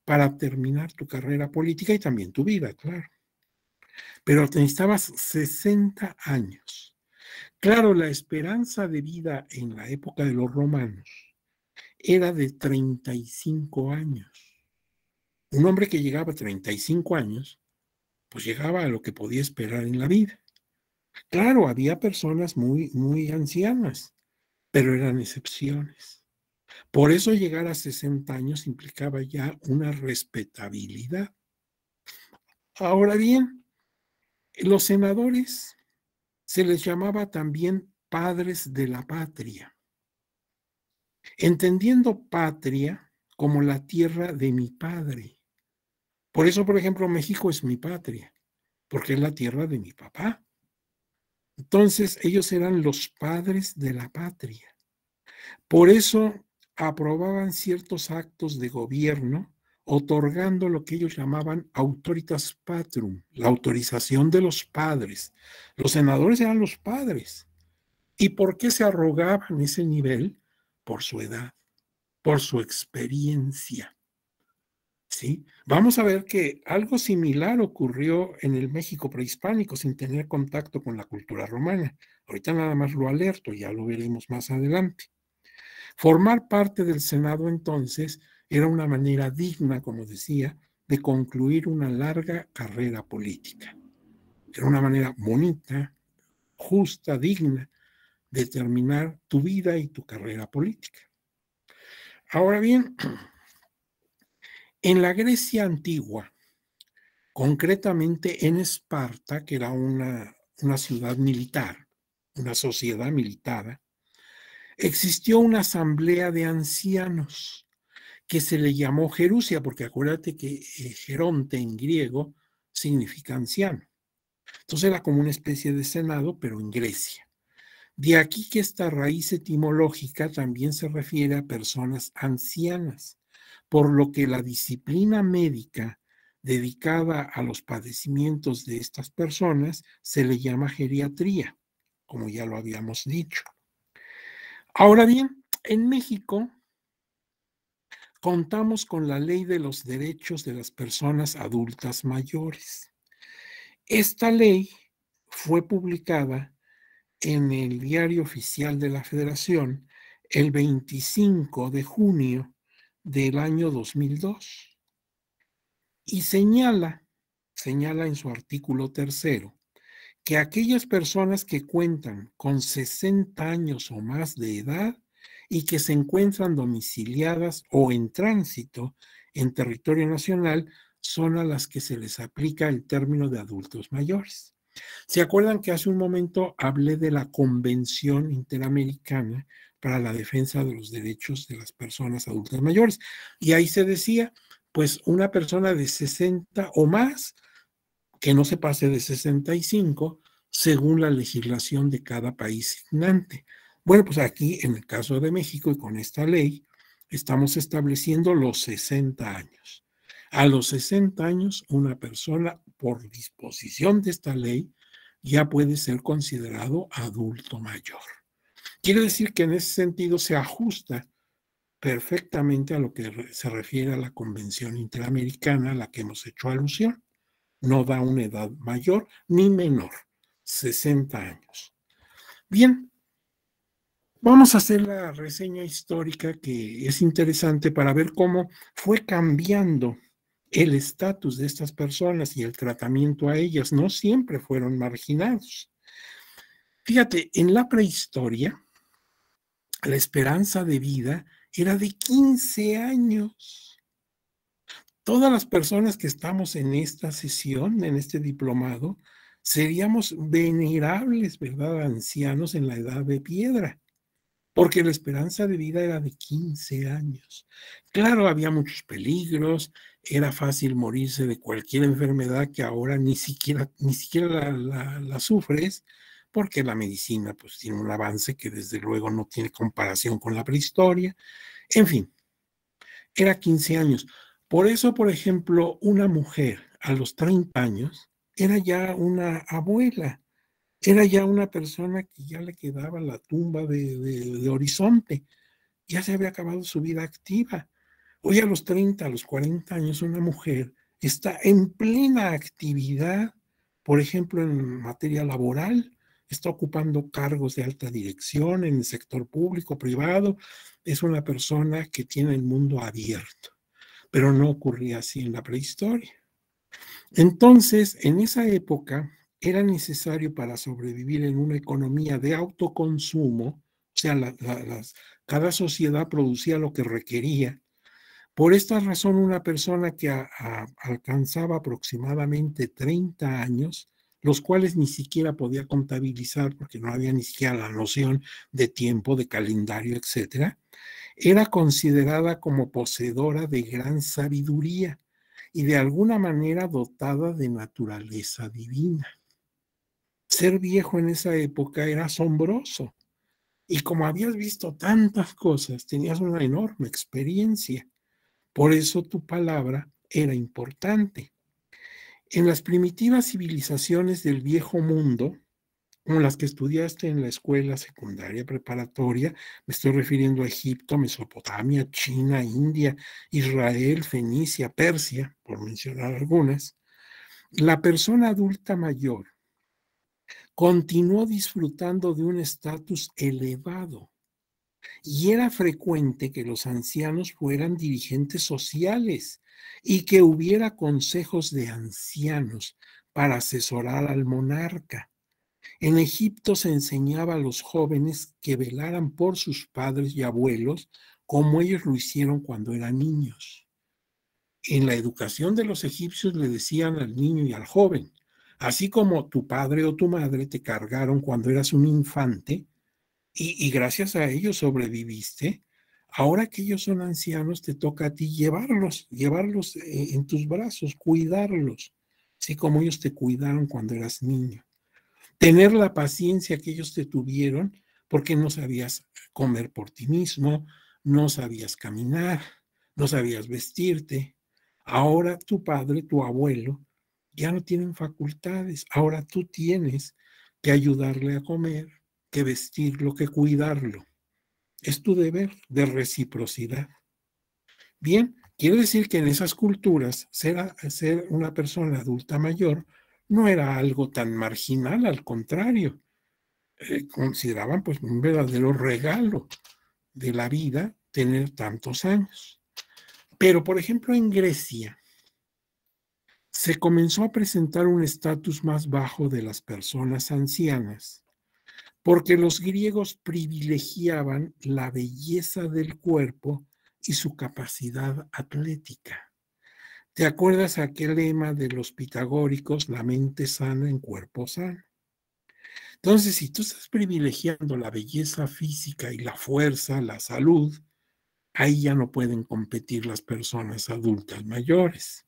para terminar tu carrera política y también tu vida, claro. Pero necesitabas 60 años. Claro, la esperanza de vida en la época de los romanos era de 35 años. Un hombre que llegaba a 35 años, pues llegaba a lo que podía esperar en la vida. Claro, había personas muy, muy ancianas, pero eran excepciones. Por eso llegar a 60 años implicaba ya una respetabilidad. Ahora bien, los senadores se les llamaba también padres de la patria, entendiendo patria como la tierra de mi padre. Por eso, por ejemplo, México es mi patria, porque es la tierra de mi papá. Entonces, ellos eran los padres de la patria. Por eso aprobaban ciertos actos de gobierno, otorgando lo que ellos llamaban autoritas patrum, la autorización de los padres. Los senadores eran los padres. ¿Y por qué se arrogaban ese nivel? Por su edad, por su experiencia. ¿Sí? Vamos a ver que algo similar ocurrió en el México prehispánico sin tener contacto con la cultura romana. Ahorita nada más lo alerto, ya lo veremos más adelante. Formar parte del Senado entonces Era una manera digna, como decía, de concluir una larga carrera política. Era una manera bonita, justa, digna de terminar tu vida y tu carrera política. Ahora bien, en la Grecia antigua, concretamente en Esparta, que era una ciudad militar, una sociedad militar, existió una asamblea de ancianos que se le llamó Gerusia, porque acuérdate que Geronte en griego significa anciano. Entonces era como una especie de senado, pero en Grecia. De aquí que esta raíz etimológica también se refiere a personas ancianas, por lo que la disciplina médica dedicada a los padecimientos de estas personas se le llama geriatría, como ya lo habíamos dicho. Ahora bien, en México contamos con la Ley de los Derechos de las Personas Adultas Mayores. Esta ley fue publicada en el Diario Oficial de la Federación el 25 de junio del año 2002 y señala en su artículo tercero que aquellas personas que cuentan con 60 años o más de edad y que se encuentran domiciliadas o en tránsito en territorio nacional son a las que se les aplica el término de adultos mayores. ¿Se acuerdan que hace un momento hablé de la Convención Interamericana para la Defensa de los Derechos de las Personas Adultas Mayores? Y ahí se decía, pues una persona de 60 o más, que no se pase de 65, según la legislación de cada país signante. Bueno, pues aquí en el caso de México y con esta ley, estamos estableciendo los 60 años. A los 60 años, una persona, por disposición de esta ley, ya puede ser considerado adulto mayor. Quiere decir que en ese sentido se ajusta perfectamente a lo que se refiere a la Convención Interamericana a la que hemos hecho alusión. No da una edad mayor ni menor, 60 años. Bien, vamos a hacer la reseña histórica que es interesante para ver cómo fue cambiando el estatus de estas personas y el tratamiento a ellas. No siempre fueron marginados. Fíjate, en la prehistoria, la esperanza de vida era de 15 años. Todas las personas que estamos en esta sesión, en este diplomado, seríamos venerables, ¿verdad? Ancianos en la edad de piedra, porque la esperanza de vida era de 15 años. Claro, había muchos peligros, era fácil morirse de cualquier enfermedad que ahora ni siquiera la sufres, porque la medicina pues tiene un avance que desde luego no tiene comparación con la prehistoria. En fin, era 15 años. Por eso, por ejemplo, una mujer a los 30 años era ya una abuela, era ya una persona que ya le quedaba la tumba de horizonte, ya se había acabado su vida activa. Hoy a los 30, a los 40 años, una mujer está en plena actividad, por ejemplo, en materia laboral, está ocupando cargos de alta dirección en el sector público, privado, es una persona que tiene el mundo abierto, pero no ocurría así en la prehistoria. Entonces, en esa época era necesario para sobrevivir en una economía de autoconsumo, o sea, cada sociedad producía lo que requería. Por esta razón, una persona que alcanzaba aproximadamente 30 años, los cuales ni siquiera podía contabilizar porque no había ni siquiera la noción de tiempo, de calendario, etcétera, era considerada como poseedora de gran sabiduría y de alguna manera dotada de naturaleza divina. Ser viejo en esa época era asombroso y como habías visto tantas cosas, tenías una enorme experiencia. Por eso tu palabra era importante. En las primitivas civilizaciones del viejo mundo, como las que estudiaste en la escuela secundaria preparatoria, me estoy refiriendo a Egipto, Mesopotamia, China, India, Israel, Fenicia, Persia, por mencionar algunas, la persona adulta mayor continuó disfrutando de un estatus elevado y era frecuente que los ancianos fueran dirigentes sociales y que hubiera consejos de ancianos para asesorar al monarca. En Egipto se enseñaba a los jóvenes que velaran por sus padres y abuelos como ellos lo hicieron cuando eran niños. En la educación de los egipcios le decían al niño y al joven, así como tu padre o tu madre te cargaron cuando eras un infante y gracias a ellos sobreviviste, ahora que ellos son ancianos te toca a ti llevarlos en tus brazos, cuidarlos, así como ellos te cuidaron cuando eras niño. Tener la paciencia que ellos te tuvieron porque no sabías comer por ti mismo, no sabías caminar, no sabías vestirte. Ahora tu padre, tu abuelo, ya no tienen facultades. Ahora tú tienes que ayudarle a comer, que vestirlo, que cuidarlo. Es tu deber de reciprocidad. Bien, quiere decir que en esas culturas ser una persona adulta mayor no era algo tan marginal, al contrario, consideraban pues un verdadero regalo de la vida tener tantos años. Pero, por ejemplo, en Grecia se comenzó a presentar un estatus más bajo de las personas ancianas, porque los griegos privilegiaban la belleza del cuerpo y su capacidad atlética. ¿Te acuerdas aquel lema de los pitagóricos, la mente sana en cuerpo sano? Entonces, si tú estás privilegiando la belleza física y la fuerza, la salud, ahí ya no pueden competir las personas adultas mayores.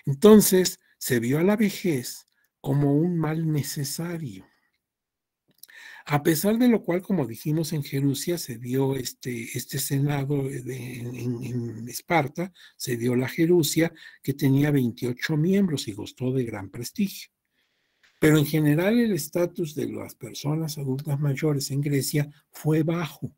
Entonces, se vio a la vejez como un mal necesario. A pesar de lo cual, como dijimos en Jerusalén, se dio este senado en Esparta, se dio la Jerusalén, que tenía 28 miembros y gozó de gran prestigio. Pero en general el estatus de las personas adultas mayores en Grecia fue bajo.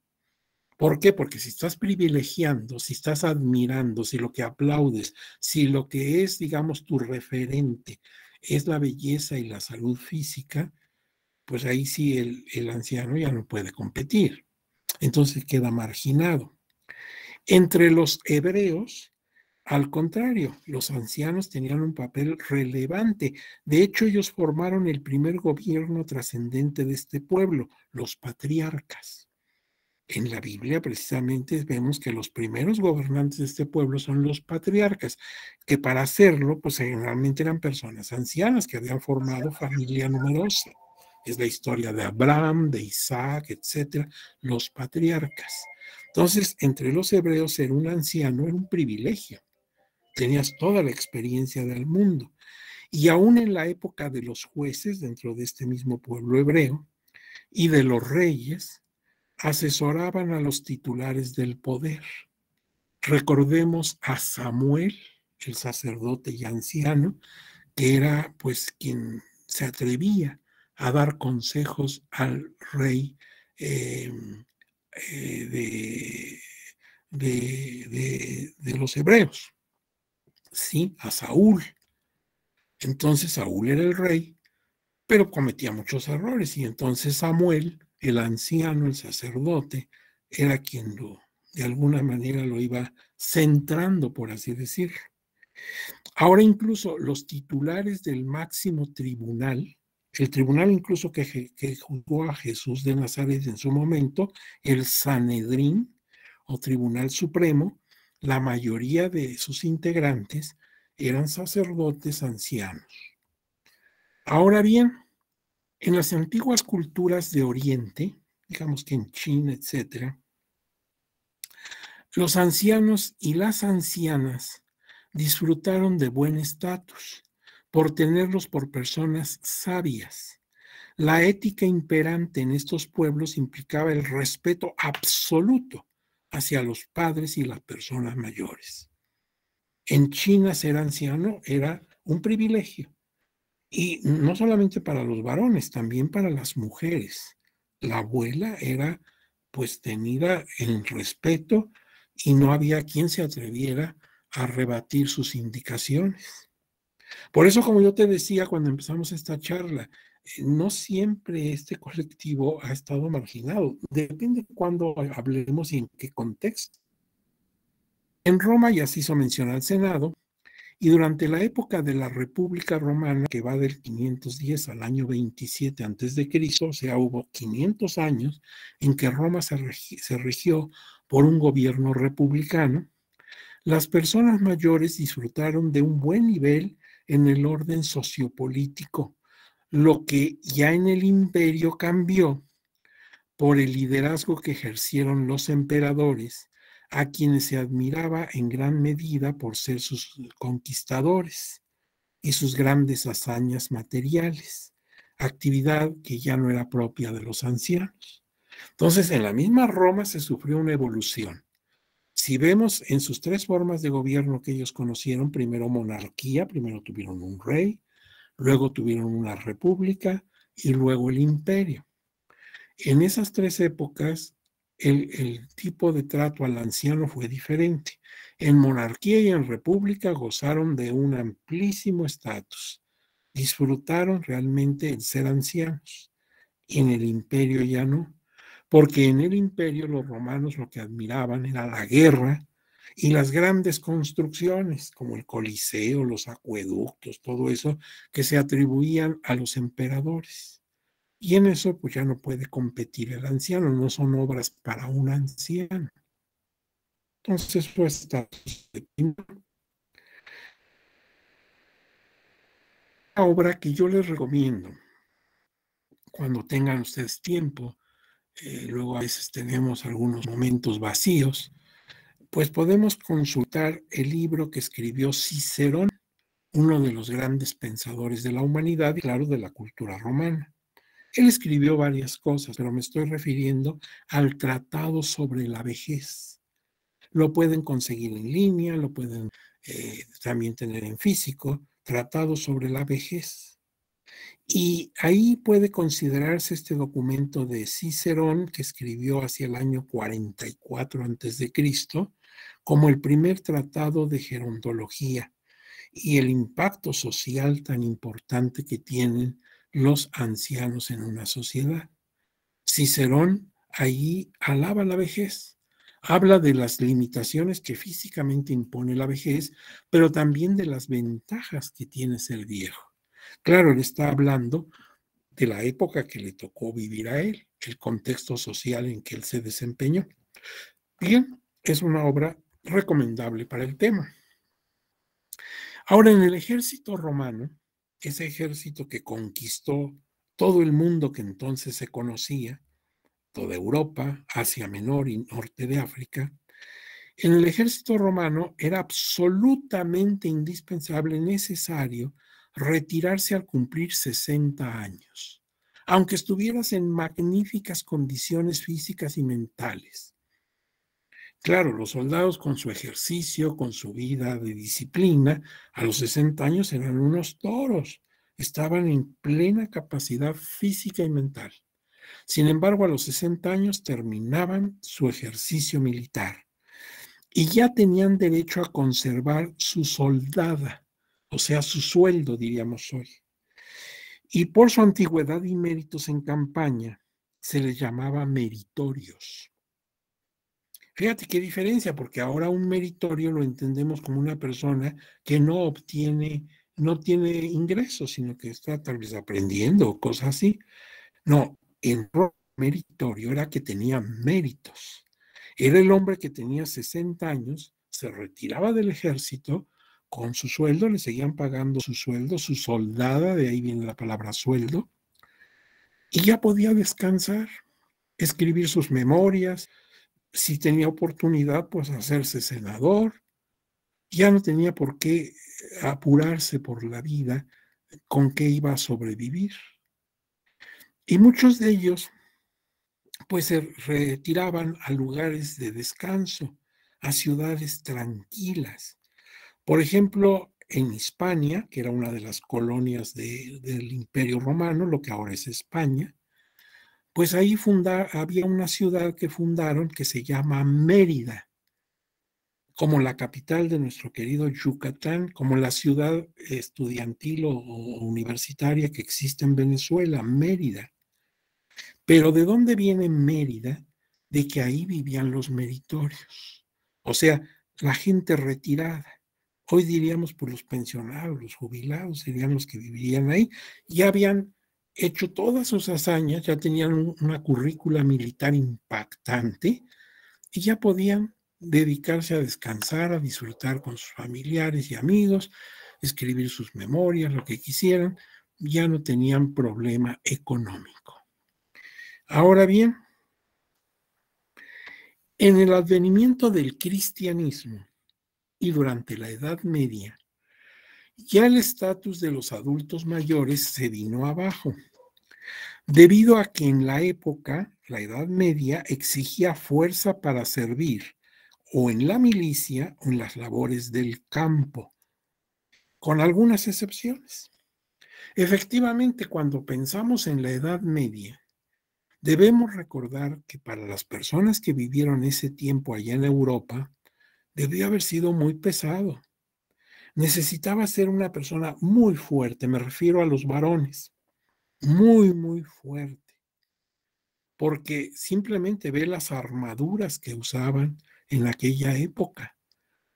¿Por qué? Porque si estás privilegiando, si estás admirando, si lo que aplaudes, si lo que es, digamos, tu referente es la belleza y la salud física, pues ahí sí el anciano ya no puede competir. Entonces queda marginado. Entre los hebreos, al contrario, los ancianos tenían un papel relevante. De hecho, ellos formaron el primer gobierno trascendente de este pueblo, los patriarcas. En la Biblia precisamente vemos que los primeros gobernantes de este pueblo son los patriarcas, que para hacerlo, pues generalmente eran personas ancianas que habían formado familia numerosa. Es la historia de Abraham, de Isaac, etcétera, los patriarcas. Entonces, entre los hebreos ser un anciano era un privilegio. Tenías toda la experiencia del mundo. Y aún en la época de los jueces, dentro de este mismo pueblo hebreo, y de los reyes, asesoraban a los titulares del poder. Recordemos a Samuel, el sacerdote y anciano, que era pues quien se atrevía a dar consejos al rey eh, eh, de los hebreos, sí, a Saúl. Entonces Saúl era el rey, pero cometía muchos errores y entonces Samuel, el anciano, el sacerdote, era quien de alguna manera lo iba centrando, por así decirlo. Ahora incluso los titulares del máximo tribunal, el tribunal incluso que juzgó a Jesús de Nazaret en su momento, el Sanedrín o Tribunal Supremo, la mayoría de sus integrantes eran sacerdotes ancianos. Ahora bien, en las antiguas culturas de Oriente, digamos que en China, etcétera, los ancianos y las ancianas disfrutaron de buen estatus por tenerlos por personas sabias. La ética imperante en estos pueblos implicaba el respeto absoluto hacia los padres y las personas mayores. En China ser anciano era un privilegio. Y no solamente para los varones, también para las mujeres. La abuela era pues tenida en respeto y no había quien se atreviera a rebatir sus indicaciones. Por eso, como yo te decía cuando empezamos esta charla, no siempre este colectivo ha estado marginado. Depende de cuándo hablemos y en qué contexto. En Roma ya se hizo mención al Senado, y durante la época de la República Romana, que va del 510 al año 27 a.C., o sea, hubo 500 años en que Roma se rigió por un gobierno republicano, las personas mayores disfrutaron de un buen nivel en el orden sociopolítico, lo que ya en el imperio cambió por el liderazgo que ejercieron los emperadores, a quienes se admiraba en gran medida por ser sus conquistadores y sus grandes hazañas materiales, actividad que ya no era propia de los ancianos. Entonces, en la misma Roma se sufrió una evolución. Si vemos en sus tres formas de gobierno que ellos conocieron, primero monarquía, primero tuvieron un rey, luego tuvieron una república y luego el imperio. En esas tres épocas, el tipo de trato al anciano fue diferente. En monarquía y en república gozaron de un amplísimo estatus. Disfrutaron realmente el ser ancianos. Y en el imperio ya no, porque en el imperio los romanos lo que admiraban era la guerra y las grandes construcciones, como el Coliseo, los acueductos, todo eso que se atribuían a los emperadores. Y en eso pues ya no puede competir el anciano, no son obras para un anciano. Entonces pues está la obra que yo les recomiendo cuando tengan ustedes tiempo, luego a veces tenemos algunos momentos vacíos, pues podemos consultar el libro que escribió Cicerón, uno de los grandes pensadores de la humanidad y claro de la cultura romana. Él escribió varias cosas, pero me estoy refiriendo al Tratado sobre la Vejez. Lo pueden conseguir en línea, lo pueden también tener en físico, Tratado sobre la Vejez. Y ahí puede considerarse este documento de Cicerón, que escribió hacia el año 44 a.C., como el primer tratado de gerontología y el impacto social tan importante que tienen los ancianos en una sociedad. Cicerón allí alaba la vejez, habla de las limitaciones que físicamente impone la vejez, pero también de las ventajas que tiene ser viejo. Claro, él está hablando de la época que le tocó vivir a él, el contexto social en que él se desempeñó. Bien, es una obra recomendable para el tema. Ahora, en el ejército romano, ese ejército que conquistó todo el mundo que entonces se conocía, toda Europa, Asia Menor y norte de África, en el ejército romano era absolutamente indispensable, necesario, retirarse al cumplir 60 años, aunque estuvieras en magníficas condiciones físicas y mentales. Claro, los soldados con su ejercicio, con su vida de disciplina, a los 60 años eran unos toros, estaban en plena capacidad física y mental. Sin embargo, a los 60 años terminaban su ejercicio militar y ya tenían derecho a conservar su soldada, o sea, su sueldo, diríamos hoy. Y por su antigüedad y méritos en campaña, se les llamaba meritorios. Fíjate qué diferencia, porque ahora un meritorio lo entendemos como una persona que no tiene ingresos, sino que está tal vez aprendiendo o cosas así. No, en Roma, meritorio era que tenía méritos. Era el hombre que tenía 60 años, se retiraba del ejército, con su sueldo, le seguían pagando su sueldo, su soldada, de ahí viene la palabra sueldo, y ya podía descansar, escribir sus memorias, si tenía oportunidad, pues hacerse senador, ya no tenía por qué apurarse por la vida con qué iba a sobrevivir. Y muchos de ellos pues se retiraban a lugares de descanso, a ciudades tranquilas. Por ejemplo, en Hispania, que era una de las colonias del Imperio Romano, lo que ahora es España, pues ahí había una ciudad que fundaron que se llama Mérida. como la capital de nuestro querido Yucatán, como la ciudad estudiantil o universitaria que existe en Venezuela, Mérida. Pero ¿de dónde viene Mérida? De que ahí vivían los meritorios, o sea, la gente retirada. Hoy diríamos por los pensionados, los jubilados serían los que vivirían ahí. Ya habían hecho todas sus hazañas, ya tenían una currícula militar impactante y ya podían dedicarse a descansar, a disfrutar con sus familiares y amigos, escribir sus memorias, lo que quisieran, ya no tenían problema económico. Ahora bien, en el advenimiento del cristianismo y durante la Edad Media, ya el estatus de los adultos mayores se vino abajo, debido a que en la época, la Edad Media, exigía fuerza para servir o en la milicia o en las labores del campo, con algunas excepciones. Efectivamente, cuando pensamos en la Edad Media, debemos recordar que para las personas que vivieron ese tiempo allá en Europa, debió haber sido muy pesado. Necesitaba ser una persona muy fuerte, me refiero a los varones, muy, muy fuerte, porque simplemente ve las armaduras que usaban en aquella época.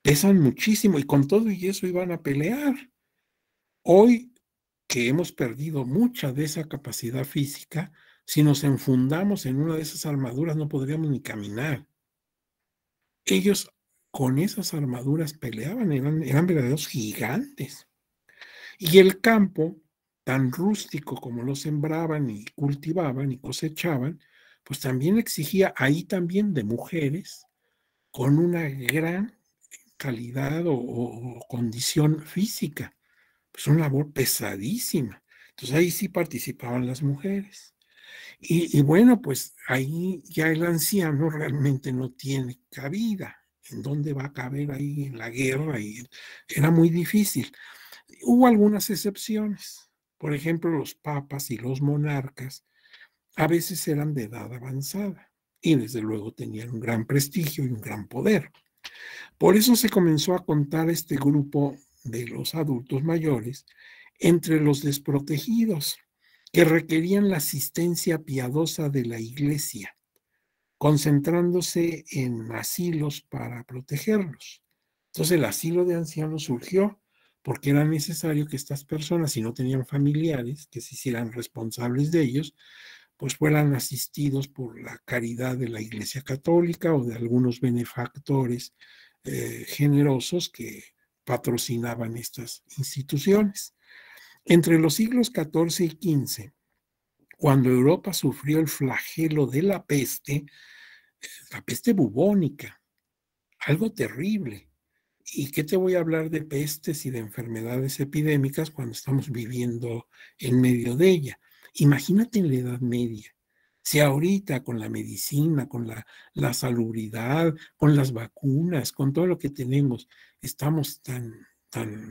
Pesan muchísimo y con todo y eso iban a pelear. Hoy que hemos perdido mucha de esa capacidad física, si nos enfundamos en una de esas armaduras no podríamos ni caminar. Ellos con esas armaduras peleaban, eran verdaderos gigantes. Y el campo, tan rústico como lo sembraban y cultivaban y cosechaban, pues también exigía ahí también de mujeres con una gran calidad o condición física. Pues una labor pesadísima. Entonces ahí sí participaban las mujeres. Y bueno, pues ahí ya el anciano realmente no tiene cabida. ¿En dónde va a caber ahí en la guerra? Y era muy difícil. Hubo algunas excepciones. Por ejemplo, los papas y los monarcas a veces eran de edad avanzada y desde luego tenían un gran prestigio y un gran poder. Por eso se comenzó a contar este grupo de los adultos mayores entre los desprotegidos que requerían la asistencia piadosa de la iglesia, concentrándose en asilos para protegerlos. Entonces el asilo de ancianos surgió porque era necesario que estas personas, si no tenían familiares que se hicieran responsables de ellos, pues fueran asistidos por la caridad de la Iglesia Católica o de algunos benefactores generosos que patrocinaban estas instituciones. Entre los siglos XIV y XV, cuando Europa sufrió el flagelo de la peste bubónica, algo terrible. ¿Y qué te voy a hablar de pestes y de enfermedades epidémicas cuando estamos viviendo en medio de ella? Imagínate en la Edad Media. Si ahorita con la medicina, con la salubridad, con las vacunas, con todo lo que tenemos, estamos tan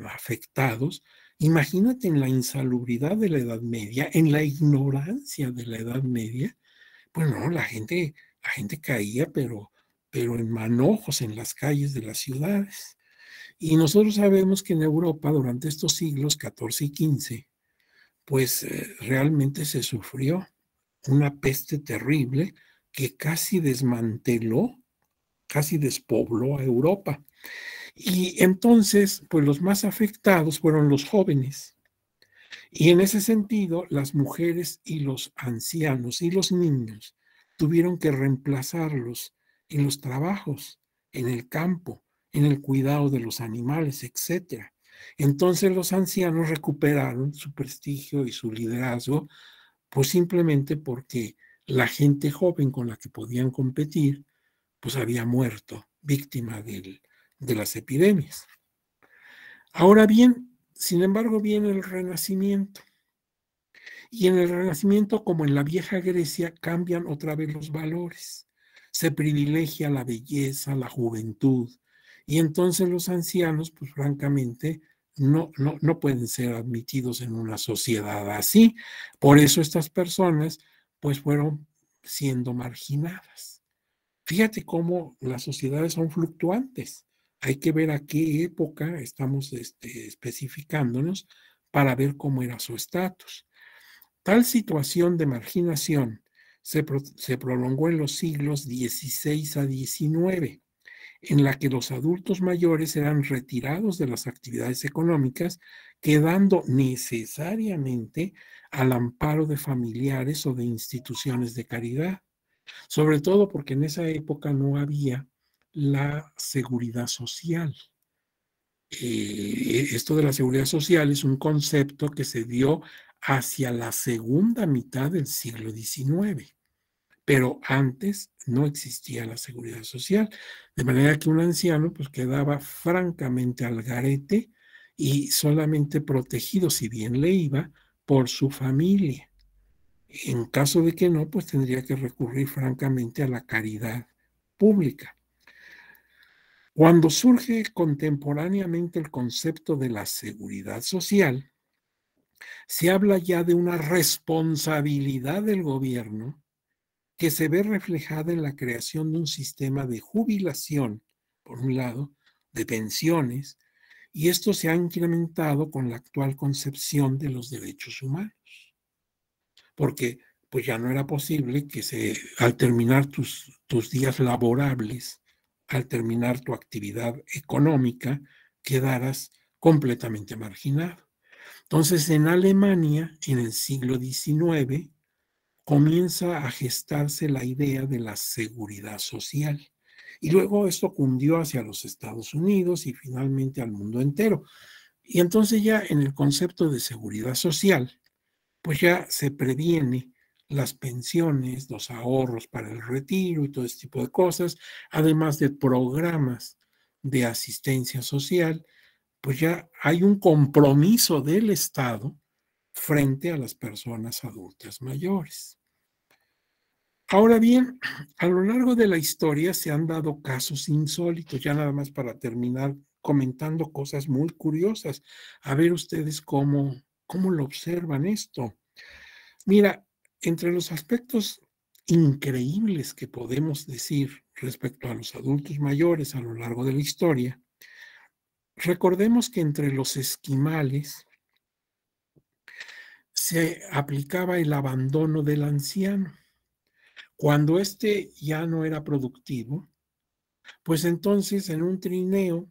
afectados, imagínate en la insalubridad de la Edad Media, en la ignorancia de la Edad Media. Pues no, la gente caía, pero en manojos en las calles de las ciudades. Y nosotros sabemos que en Europa durante estos siglos XIV y XV, pues realmente se sufrió una peste terrible que casi desmanteló, casi despobló a Europa. Y entonces, pues los más afectados fueron los jóvenes. Y en ese sentido, las mujeres y los ancianos y los niños tuvieron que reemplazarlos en los trabajos, en el campo, en el cuidado de los animales, etcétera. Entonces los ancianos recuperaron su prestigio y su liderazgo, pues simplemente porque la gente joven con la que podían competir, pues había muerto víctima de las epidemias. Ahora bien, sin embargo, viene el Renacimiento. Y en el Renacimiento, como en la vieja Grecia, cambian otra vez los valores. Se privilegia la belleza, la juventud. Y entonces los ancianos, pues francamente, no pueden ser admitidos en una sociedad así. Por eso estas personas, pues fueron siendo marginadas. Fíjate cómo las sociedades son fluctuantes. Hay que ver a qué época estamos especificándonos para ver cómo era su estatus. Tal situación de marginación se prolongó en los siglos XVI a XIX, en la que los adultos mayores eran retirados de las actividades económicas, quedando necesariamente al amparo de familiares o de instituciones de caridad, sobre todo porque en esa época no había la seguridad social. Esto de la seguridad social es un concepto que se dio hacia la segunda mitad del siglo XIX, pero antes no existía la seguridad social, de manera que un anciano pues quedaba francamente al garete y solamente protegido, si bien le iba, por su familia. En caso de que no, pues tendría que recurrir francamente a la caridad pública. Cuando surge contemporáneamente el concepto de la seguridad social, se habla ya de una responsabilidad del gobierno que se ve reflejada en la creación de un sistema de jubilación, por un lado, de pensiones, y esto se ha incrementado con la actual concepción de los derechos humanos, porque pues ya no era posible que al terminar tus días laborables, al terminar tu actividad económica, quedaras completamente marginado. Entonces, en Alemania, en el siglo XIX, comienza a gestarse la idea de la seguridad social. Y luego esto cundió hacia los Estados Unidos y finalmente al mundo entero. Y entonces ya en el concepto de seguridad social, pues ya se previene las pensiones, los ahorros para el retiro y todo este tipo de cosas, además de programas de asistencia social, pues ya hay un compromiso del Estado frente a las personas adultas mayores. Ahora bien, a lo largo de la historia se han dado casos insólitos, ya nada más para terminar comentando cosas muy curiosas. A ver ustedes cómo lo observan esto. Mira, entre los aspectos increíbles que podemos decir respecto a los adultos mayores a lo largo de la historia, recordemos que entre los esquimales se aplicaba el abandono del anciano. Cuando éste ya no era productivo, pues entonces en un trineo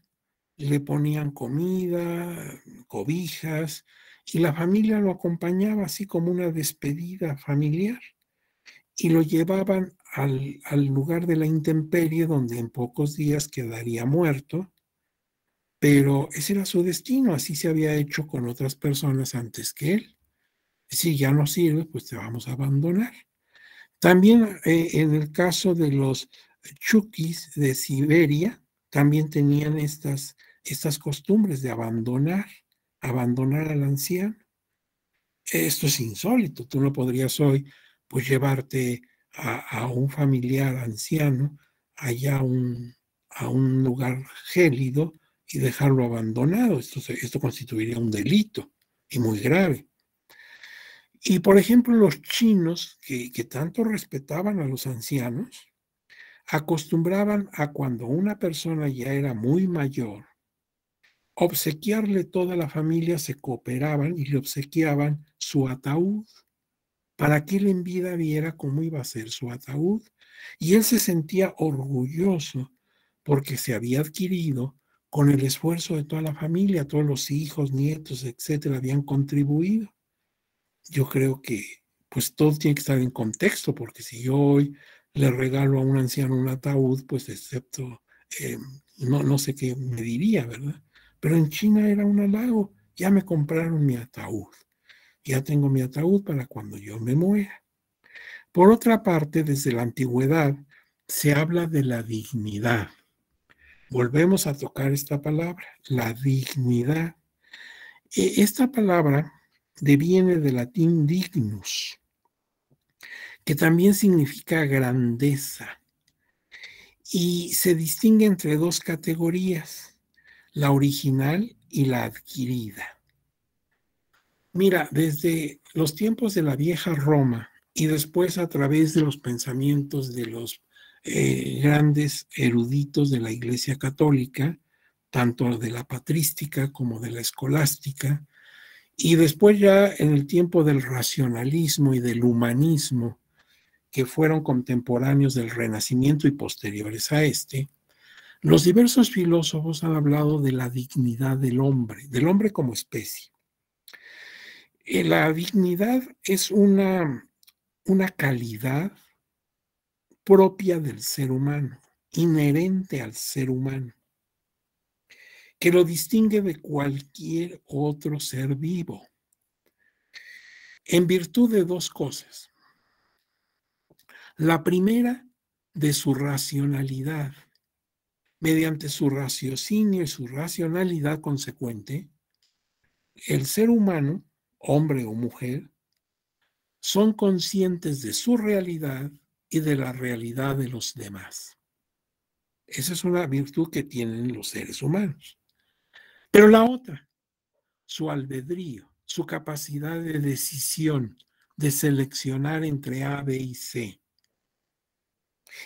le ponían comida, cobijas, y la familia lo acompañaba así como una despedida familiar y lo llevaban al lugar de la intemperie donde en pocos días quedaría muerto, pero ese era su destino, así se había hecho con otras personas antes que él. Si ya no sirve, pues te vamos a abandonar. También en el caso de los chukis de Siberia, también tenían estas costumbres de abandonar al anciano. Esto es insólito. Tú no podrías hoy pues llevarte a un familiar anciano allá a un lugar gélido y dejarlo abandonado. Esto constituiría un delito y muy grave. Y por ejemplo, los chinos, que tanto respetaban a los ancianos, acostumbraban a cuando una persona ya era muy mayor, obsequiarle toda la familia, se cooperaban y le obsequiaban su ataúd para que él en vida viera cómo iba a ser su ataúd. Y él se sentía orgulloso porque se había adquirido con el esfuerzo de toda la familia, todos los hijos, nietos, etcétera, habían contribuido. Yo creo que pues todo tiene que estar en contexto, porque si yo hoy le regalo a un anciano un ataúd, pues excepto, no sé qué me diría, ¿verdad? Pero en China era un halago, ya me compraron mi ataúd, ya tengo mi ataúd para cuando yo me muera. Por otra parte, desde la antigüedad se habla de la dignidad. Volvemos a tocar esta palabra, la dignidad. Esta palabra deviene del latín dignus, que también significa grandeza, y se distingue entre dos categorías, la original y la adquirida. Mira, desde los tiempos de la vieja Roma y después a través de los pensamientos de los grandes eruditos de la Iglesia Católica, tanto de la patrística como de la escolástica, y después ya en el tiempo del racionalismo y del humanismo, que fueron contemporáneos del Renacimiento y posteriores a este, los diversos filósofos han hablado de la dignidad del hombre como especie. La dignidad es una calidad propia del ser humano, inherente al ser humano, que lo distingue de cualquier otro ser vivo, en virtud de dos cosas. La primera, de su racionalidad. Mediante su raciocinio y su racionalidad consecuente, el ser humano, hombre o mujer, son conscientes de su realidad y de la realidad de los demás. Esa es una virtud que tienen los seres humanos. Pero la otra, su albedrío, su capacidad de decisión, de seleccionar entre A, B y C.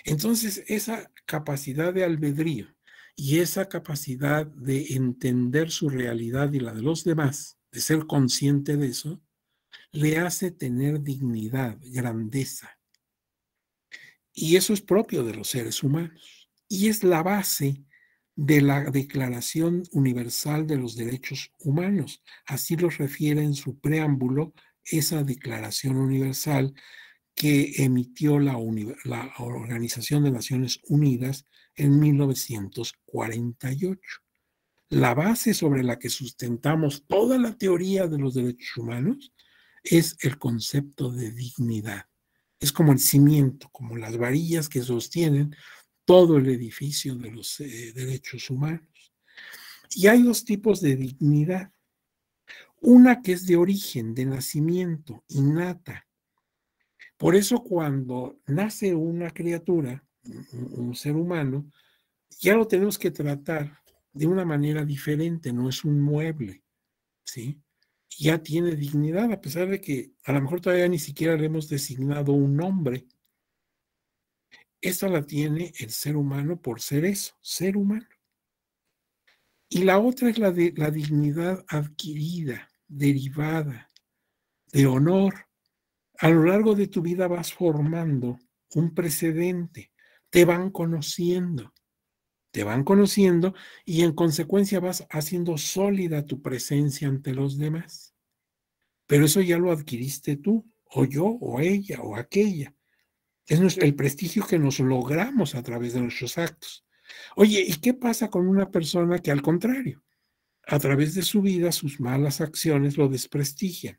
Entonces, esa capacidad de albedrío y esa capacidad de entender su realidad y la de los demás, de ser consciente de eso, le hace tener dignidad, grandeza. Y eso es propio de los seres humanos. Y es la base de la Declaración Universal de los Derechos Humanos. Así lo refiere en su preámbulo esa Declaración Universal que emitió la Organización de Naciones Unidas en 1948. La base sobre la que sustentamos toda la teoría de los derechos humanos es el concepto de dignidad. Es como el cimiento, como las varillas que sostienen todo el edificio de los derechos humanos. Y hay dos tipos de dignidad. Una que es de origen, de nacimiento, innata. Por eso cuando nace una criatura, un ser humano, ya lo tenemos que tratar de una manera diferente, no es un mueble, ¿sí? Ya tiene dignidad, a pesar de que a lo mejor todavía ni siquiera le hemos designado un nombre. Esa la tiene el ser humano por ser eso, ser humano. Y la otra es la de la dignidad adquirida, derivada, de honor. A lo largo de tu vida vas formando un precedente, te van conociendo y en consecuencia vas haciendo sólida tu presencia ante los demás. Pero eso ya lo adquiriste tú, o yo, o ella, o aquella. Es el prestigio que nos logramos a través de nuestros actos. Oye, ¿y qué pasa con una persona que al contrario, a través de su vida, sus malas acciones lo desprestigian?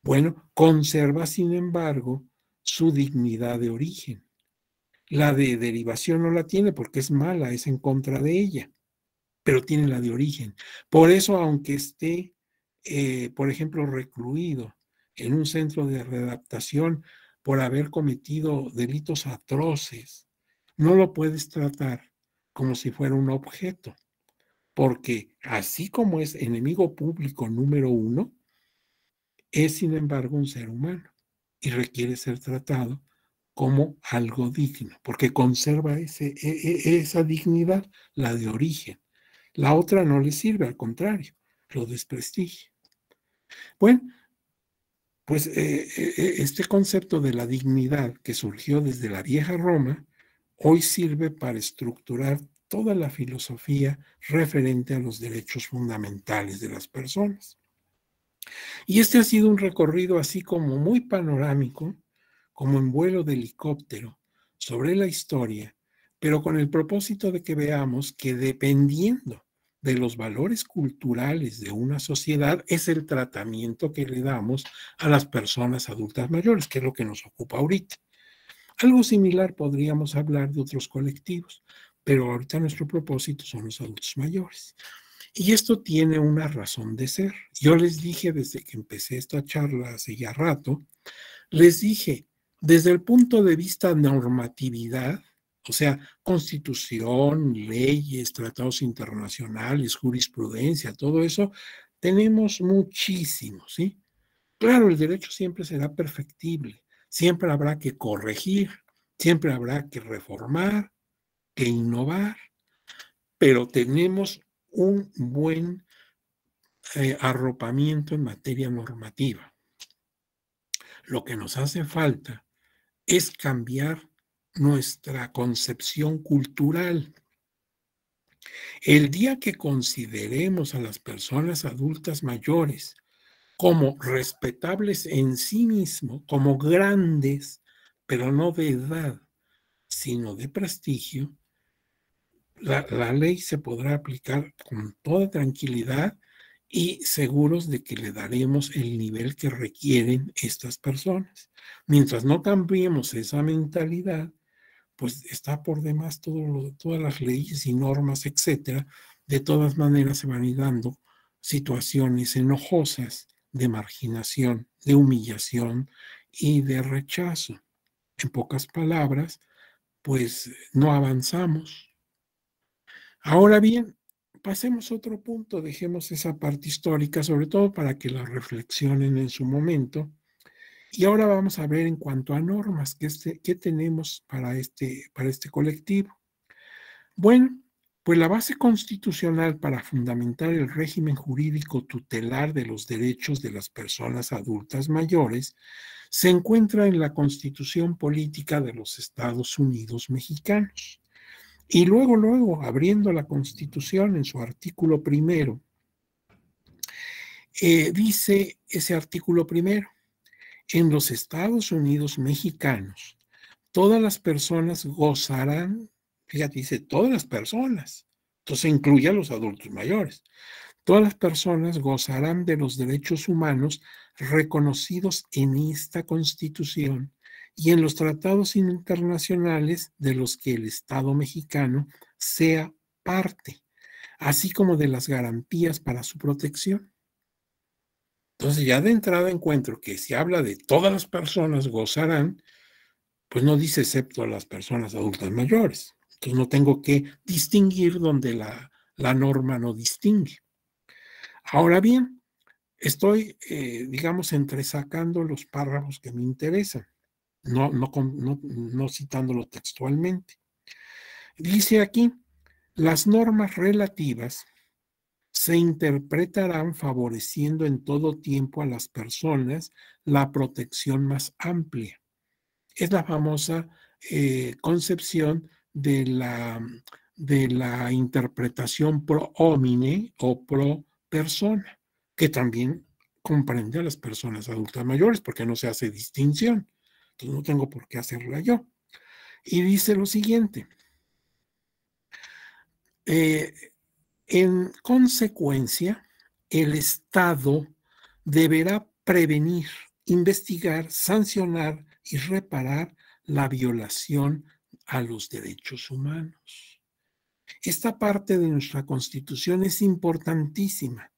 Bueno, conserva, sin embargo, su dignidad de origen. La de derivación no la tiene porque es mala, es en contra de ella, pero tiene la de origen. Por eso, aunque esté, por ejemplo, recluido en un centro de readaptación por haber cometido delitos atroces, no lo puedes tratar como si fuera un objeto, porque así como es enemigo público número uno, es sin embargo un ser humano y requiere ser tratado como algo digno, porque conserva esa dignidad, la de origen. La otra no le sirve, al contrario, lo desprestigia. Bueno, pues este concepto de la dignidad que surgió desde la vieja Roma, hoy sirve para estructurar toda la filosofía referente a los derechos fundamentales de las personas. Y este ha sido un recorrido así como muy panorámico, como en vuelo de helicóptero, sobre la historia, pero con el propósito de que veamos que dependiendo de los valores culturales de una sociedad es el tratamiento que le damos a las personas adultas mayores, que es lo que nos ocupa ahorita. Algo similar podríamos hablar de otros colectivos, pero ahorita nuestro propósito son los adultos mayores. Y esto tiene una razón de ser. Yo les dije desde que empecé esta charla hace ya rato, les dije, desde el punto de vista normatividad, o sea, constitución, leyes, tratados internacionales, jurisprudencia, todo eso, tenemos muchísimo, ¿sí? Claro, el derecho siempre será perfectible, siempre habrá que corregir, siempre habrá que reformar, que innovar, pero tenemos un buen arropamiento en materia normativa. Lo que nos hace falta es cambiar nuestra concepción cultural. El día que consideremos a las personas adultas mayores como respetables en sí mismos, como grandes, pero no de edad, sino de prestigio, la ley se podrá aplicar con toda tranquilidad y seguros de que le daremos el nivel que requieren estas personas. Mientras no cambiemos esa mentalidad, pues está por demás todas las leyes y normas, etcétera. De todas maneras se van a ir dando situaciones enojosas de marginación, de humillación y de rechazo. En pocas palabras, pues no avanzamos. Ahora bien, pasemos a otro punto, dejemos esa parte histórica, sobre todo para que la reflexionen en su momento. Y ahora vamos a ver en cuanto a normas qué tenemos para este colectivo. Bueno, pues la base constitucional para fundamentar el régimen jurídico tutelar de los derechos de las personas adultas mayores se encuentra en la Constitución Política de los Estados Unidos Mexicanos. Y luego, abriendo la Constitución en su artículo primero, dice ese artículo primero: en los Estados Unidos Mexicanos, todas las personas gozarán, fíjate, dice todas las personas, entonces incluye a los adultos mayores, todas las personas gozarán de los derechos humanos reconocidos en esta Constitución y en los tratados internacionales de los que el Estado mexicano sea parte, así como de las garantías para su protección. Entonces, ya de entrada encuentro que si habla de todas las personas gozarán, pues no dice excepto a las personas adultas mayores. Entonces no tengo que distinguir donde la norma no distingue. Ahora bien, estoy, digamos, entresacando los párrafos que me interesan, no citándolo textualmente. Dice aquí, las normas relativas se interpretarán favoreciendo en todo tiempo a las personas la protección más amplia. Es la famosa concepción de la interpretación pro homine o pro persona, que también comprende a las personas adultas mayores, porque no se hace distinción. Entonces no tengo por qué hacerla yo. Y dice lo siguiente: en consecuencia, el Estado deberá prevenir, investigar, sancionar y reparar la violación a los derechos humanos. Esta parte de nuestra Constitución es importantísima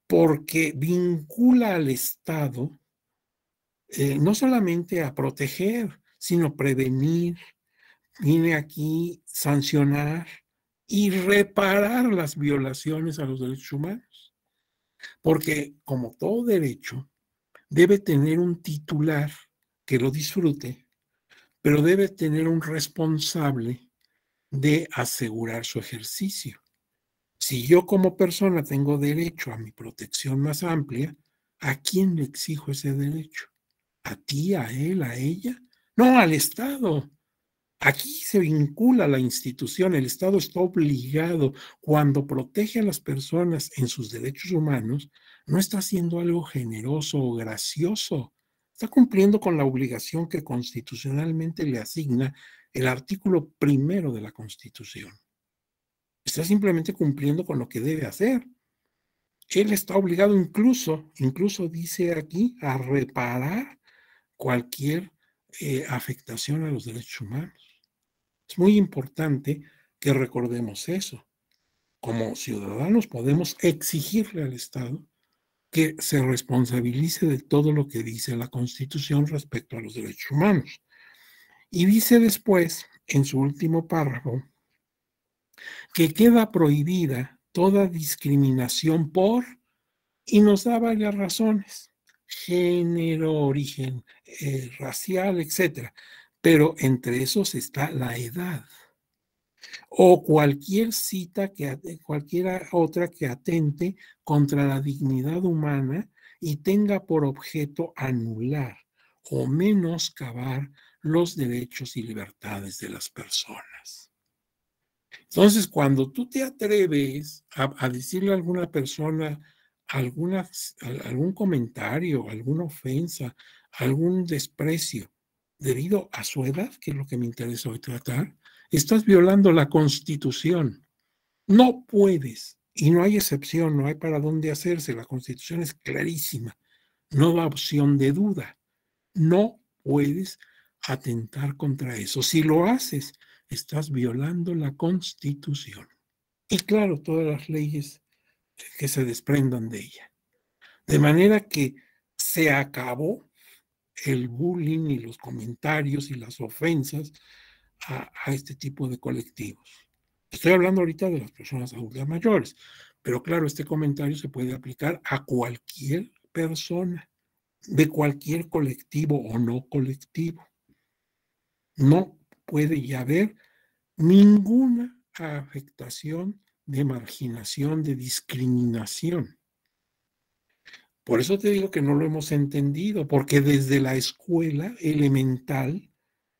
porque vincula al Estado no solamente a proteger, sino prevenir, viene aquí sancionar y reparar las violaciones a los derechos humanos. Porque como todo derecho, debe tener un titular que lo disfrute, pero debe tener un responsable de asegurar su ejercicio. Si yo como persona tengo derecho a mi protección más amplia, ¿a quién le exijo ese derecho? ¿A ti, a él, a ella? No, al Estado. Aquí se vincula la institución, el Estado está obligado, cuando protege a las personas en sus derechos humanos, no está haciendo algo generoso o gracioso, está cumpliendo con la obligación que constitucionalmente le asigna el artículo primero de la Constitución. Está simplemente cumpliendo con lo que debe hacer. Él está obligado incluso dice aquí, a reparar cualquier afectación a los derechos humanos. Es muy importante que recordemos eso. Como ciudadanos podemos exigirle al Estado que se responsabilice de todo lo que dice la Constitución respecto a los derechos humanos. Y dice después, en su último párrafo, que queda prohibida toda discriminación por, y nos da varias razones: género, origen racial, etcétera. Pero entre esos está la edad. o cualquier cita, cualquiera otra que atente contra la dignidad humana y tenga por objeto anular o menoscabar los derechos y libertades de las personas. Entonces, cuando tú te atreves a decirle a alguna persona algún comentario, alguna ofensa, algún desprecio, debido a su edad, que es lo que me interesa hoy tratar, estás violando la Constitución. No puedes, y no hay excepción, no hay para dónde hacerse, la Constitución es clarísima, no da opción de duda. No puedes atentar contra eso. Si lo haces, estás violando la Constitución. Y claro, todas las leyes que se desprendan de ella. De manera que se acabó el bullying y los comentarios y las ofensas a este tipo de colectivos. Estoy hablando ahorita de las personas adultas mayores, pero claro, este comentario se puede aplicar a cualquier persona, de cualquier colectivo o no colectivo. No puede ya haber ninguna afectación de marginación, de discriminación. Por eso te digo que no lo hemos entendido, porque desde la escuela elemental,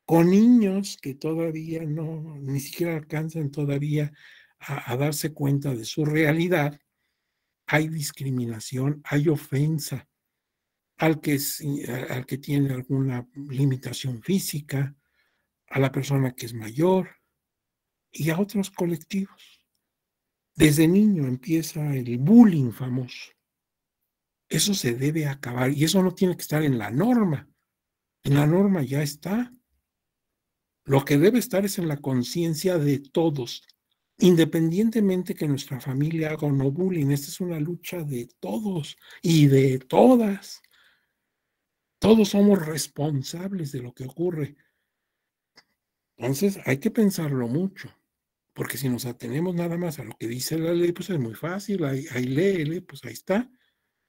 con niños que todavía no, ni siquiera alcanzan todavía a darse cuenta de su realidad, hay discriminación, hay ofensa al que tiene alguna limitación física, a la persona que es mayor y a otros colectivos. Desde niño empieza el bullying famoso. Eso se debe acabar y eso no tiene que estar en la norma. En la norma ya está. Lo que debe estar es en la conciencia de todos, independientemente que nuestra familia haga o no bullying. Esta es una lucha de todos y de todas. Todos somos responsables de lo que ocurre. Entonces hay que pensarlo mucho, porque si nos atenemos nada más a lo que dice la ley, pues es muy fácil, ahí léele, pues ahí está.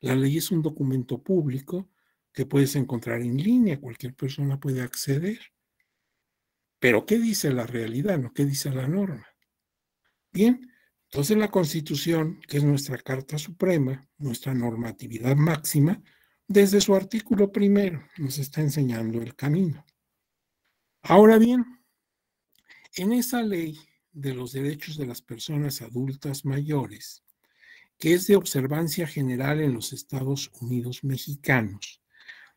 La ley es un documento público que puedes encontrar en línea, cualquier persona puede acceder. Pero ¿qué dice la realidad? ¿No? ¿Qué dice la norma? Bien, entonces la Constitución, que es nuestra Carta Suprema, nuestra normatividad máxima, desde su artículo primero nos está enseñando el camino. Ahora bien, en esa ley de los derechos de las personas adultas mayores, que es de observancia general en los Estados Unidos mexicanos,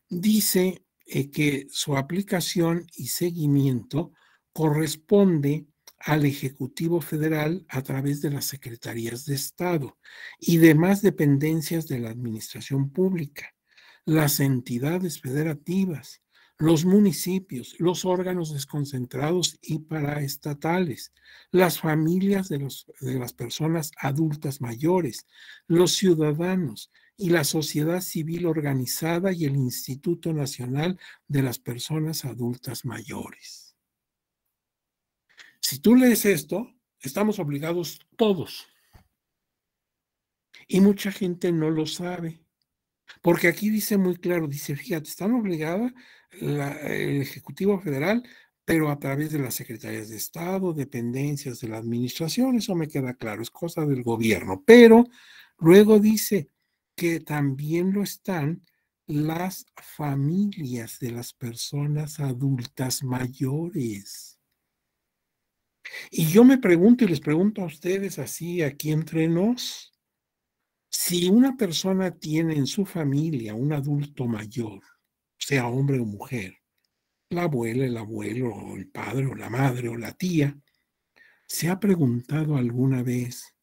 dice que su aplicación y seguimiento corresponde al Ejecutivo Federal a través de las Secretarías de Estado y demás dependencias de la Administración Pública, las entidades federativas, los municipios, los órganos desconcentrados y paraestatales, las familias de las personas adultas mayores, los ciudadanos y la sociedad civil organizada y el Instituto Nacional de las Personas Adultas Mayores. Si tú lees esto, estamos obligados todos. Y mucha gente no lo sabe. Porque aquí dice muy claro, dice, fíjate, están obligadas el Ejecutivo Federal, pero a través de las secretarías de Estado, dependencias de la administración, eso me queda claro, es cosa del gobierno. Pero luego dice que también lo están las familias de las personas adultas mayores. Y yo me pregunto y les pregunto a ustedes así, aquí entre nos, si una persona tiene en su familia un adulto mayor, sea hombre o mujer, la abuela, el abuelo, o el padre, o la madre, o la tía, ¿se ha preguntado alguna vez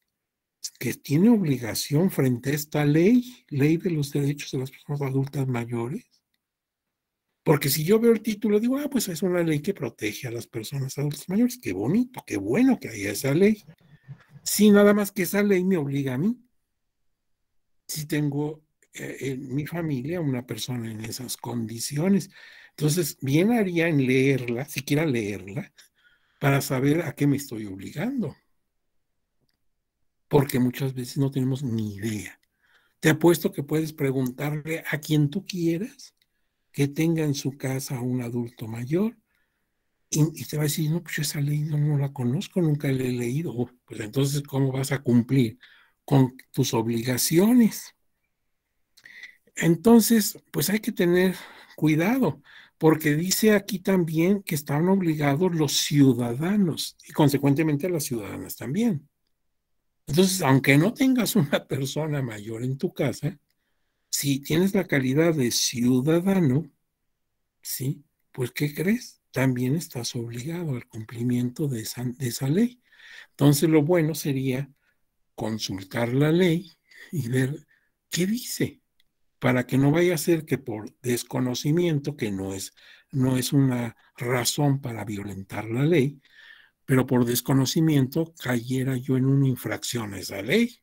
que tiene obligación frente a esta ley de los derechos de las personas adultas mayores? Porque si yo veo el título, digo, pues es una ley que protege a las personas adultas mayores. Qué bonito, qué bueno que haya esa ley. Sí, nada más que esa ley me obliga a mí. Si tengo en mi familia una persona en esas condiciones. Entonces, bien haría en leerla, siquiera leerla, para saber a qué me estoy obligando. Porque muchas veces no tenemos ni idea. Te apuesto que puedes preguntarle a quien tú quieras que tenga en su casa un adulto mayor Y te va a decir, no, pues yo esa ley no la conozco, nunca la he leído. Oh, pues entonces, ¿cómo vas a cumplir con tus obligaciones? Entonces, pues hay que tener cuidado, porque dice aquí también que están obligados los ciudadanos y consecuentemente las ciudadanas también. Entonces, aunque no tengas una persona mayor en tu casa, si tienes la calidad de ciudadano, ¿sí? Pues, ¿qué crees? También estás obligado al cumplimiento de esa ley. Entonces, lo bueno sería consultar la ley y ver qué dice, para que no vaya a ser que por desconocimiento, que no es una razón para violentar la ley, pero por desconocimiento cayera yo en una infracción a esa ley.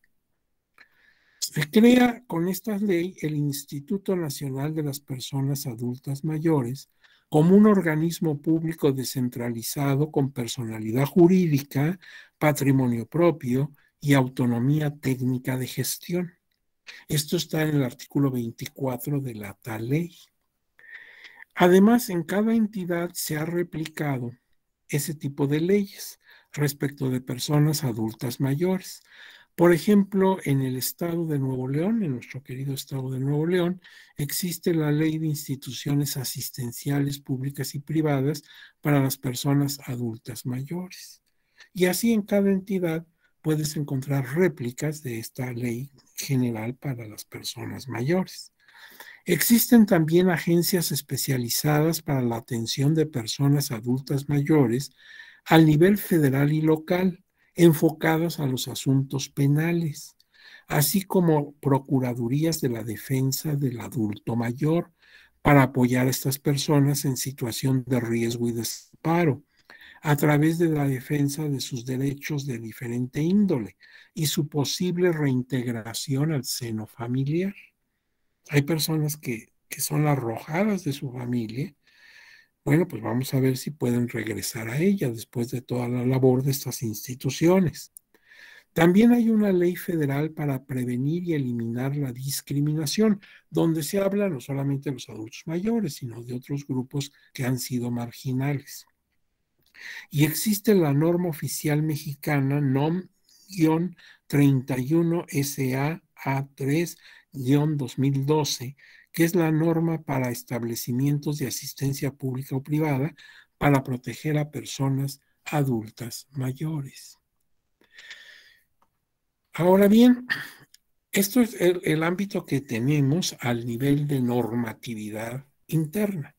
Se crea con esta ley el Instituto Nacional de las Personas Adultas Mayores como un organismo público descentralizado con personalidad jurídica, patrimonio propio y autonomía técnica de gestión. Esto está en el artículo 24 de la tal ley. Además, en cada entidad se ha replicado ese tipo de leyes respecto de personas adultas mayores. Por ejemplo, en el estado de Nuevo León, en nuestro querido estado de Nuevo León, existe la ley de instituciones asistenciales públicas y privadas para las personas adultas mayores. Y así en cada entidad puedes encontrar réplicas de esta ley general para las personas mayores. Existen también agencias especializadas para la atención de personas adultas mayores al nivel federal y local, enfocadas a los asuntos penales, así como procuradurías de la defensa del adulto mayor para apoyar a estas personas en situación de riesgo y desamparo, a través de la defensa de sus derechos de diferente índole y su posible reintegración al seno familiar. Hay personas que son arrojadas de su familia. Bueno, pues vamos a ver si pueden regresar a ella después de toda la labor de estas instituciones. También hay una ley federal para prevenir y eliminar la discriminación, donde se habla no solamente de los adultos mayores, sino de otros grupos que han sido marginales. Y existe la norma oficial mexicana NOM-31SA-A3-2012, que es la norma para establecimientos de asistencia pública o privada para proteger a personas adultas mayores. Ahora bien, esto es el ámbito que tenemos al nivel de normatividad interna.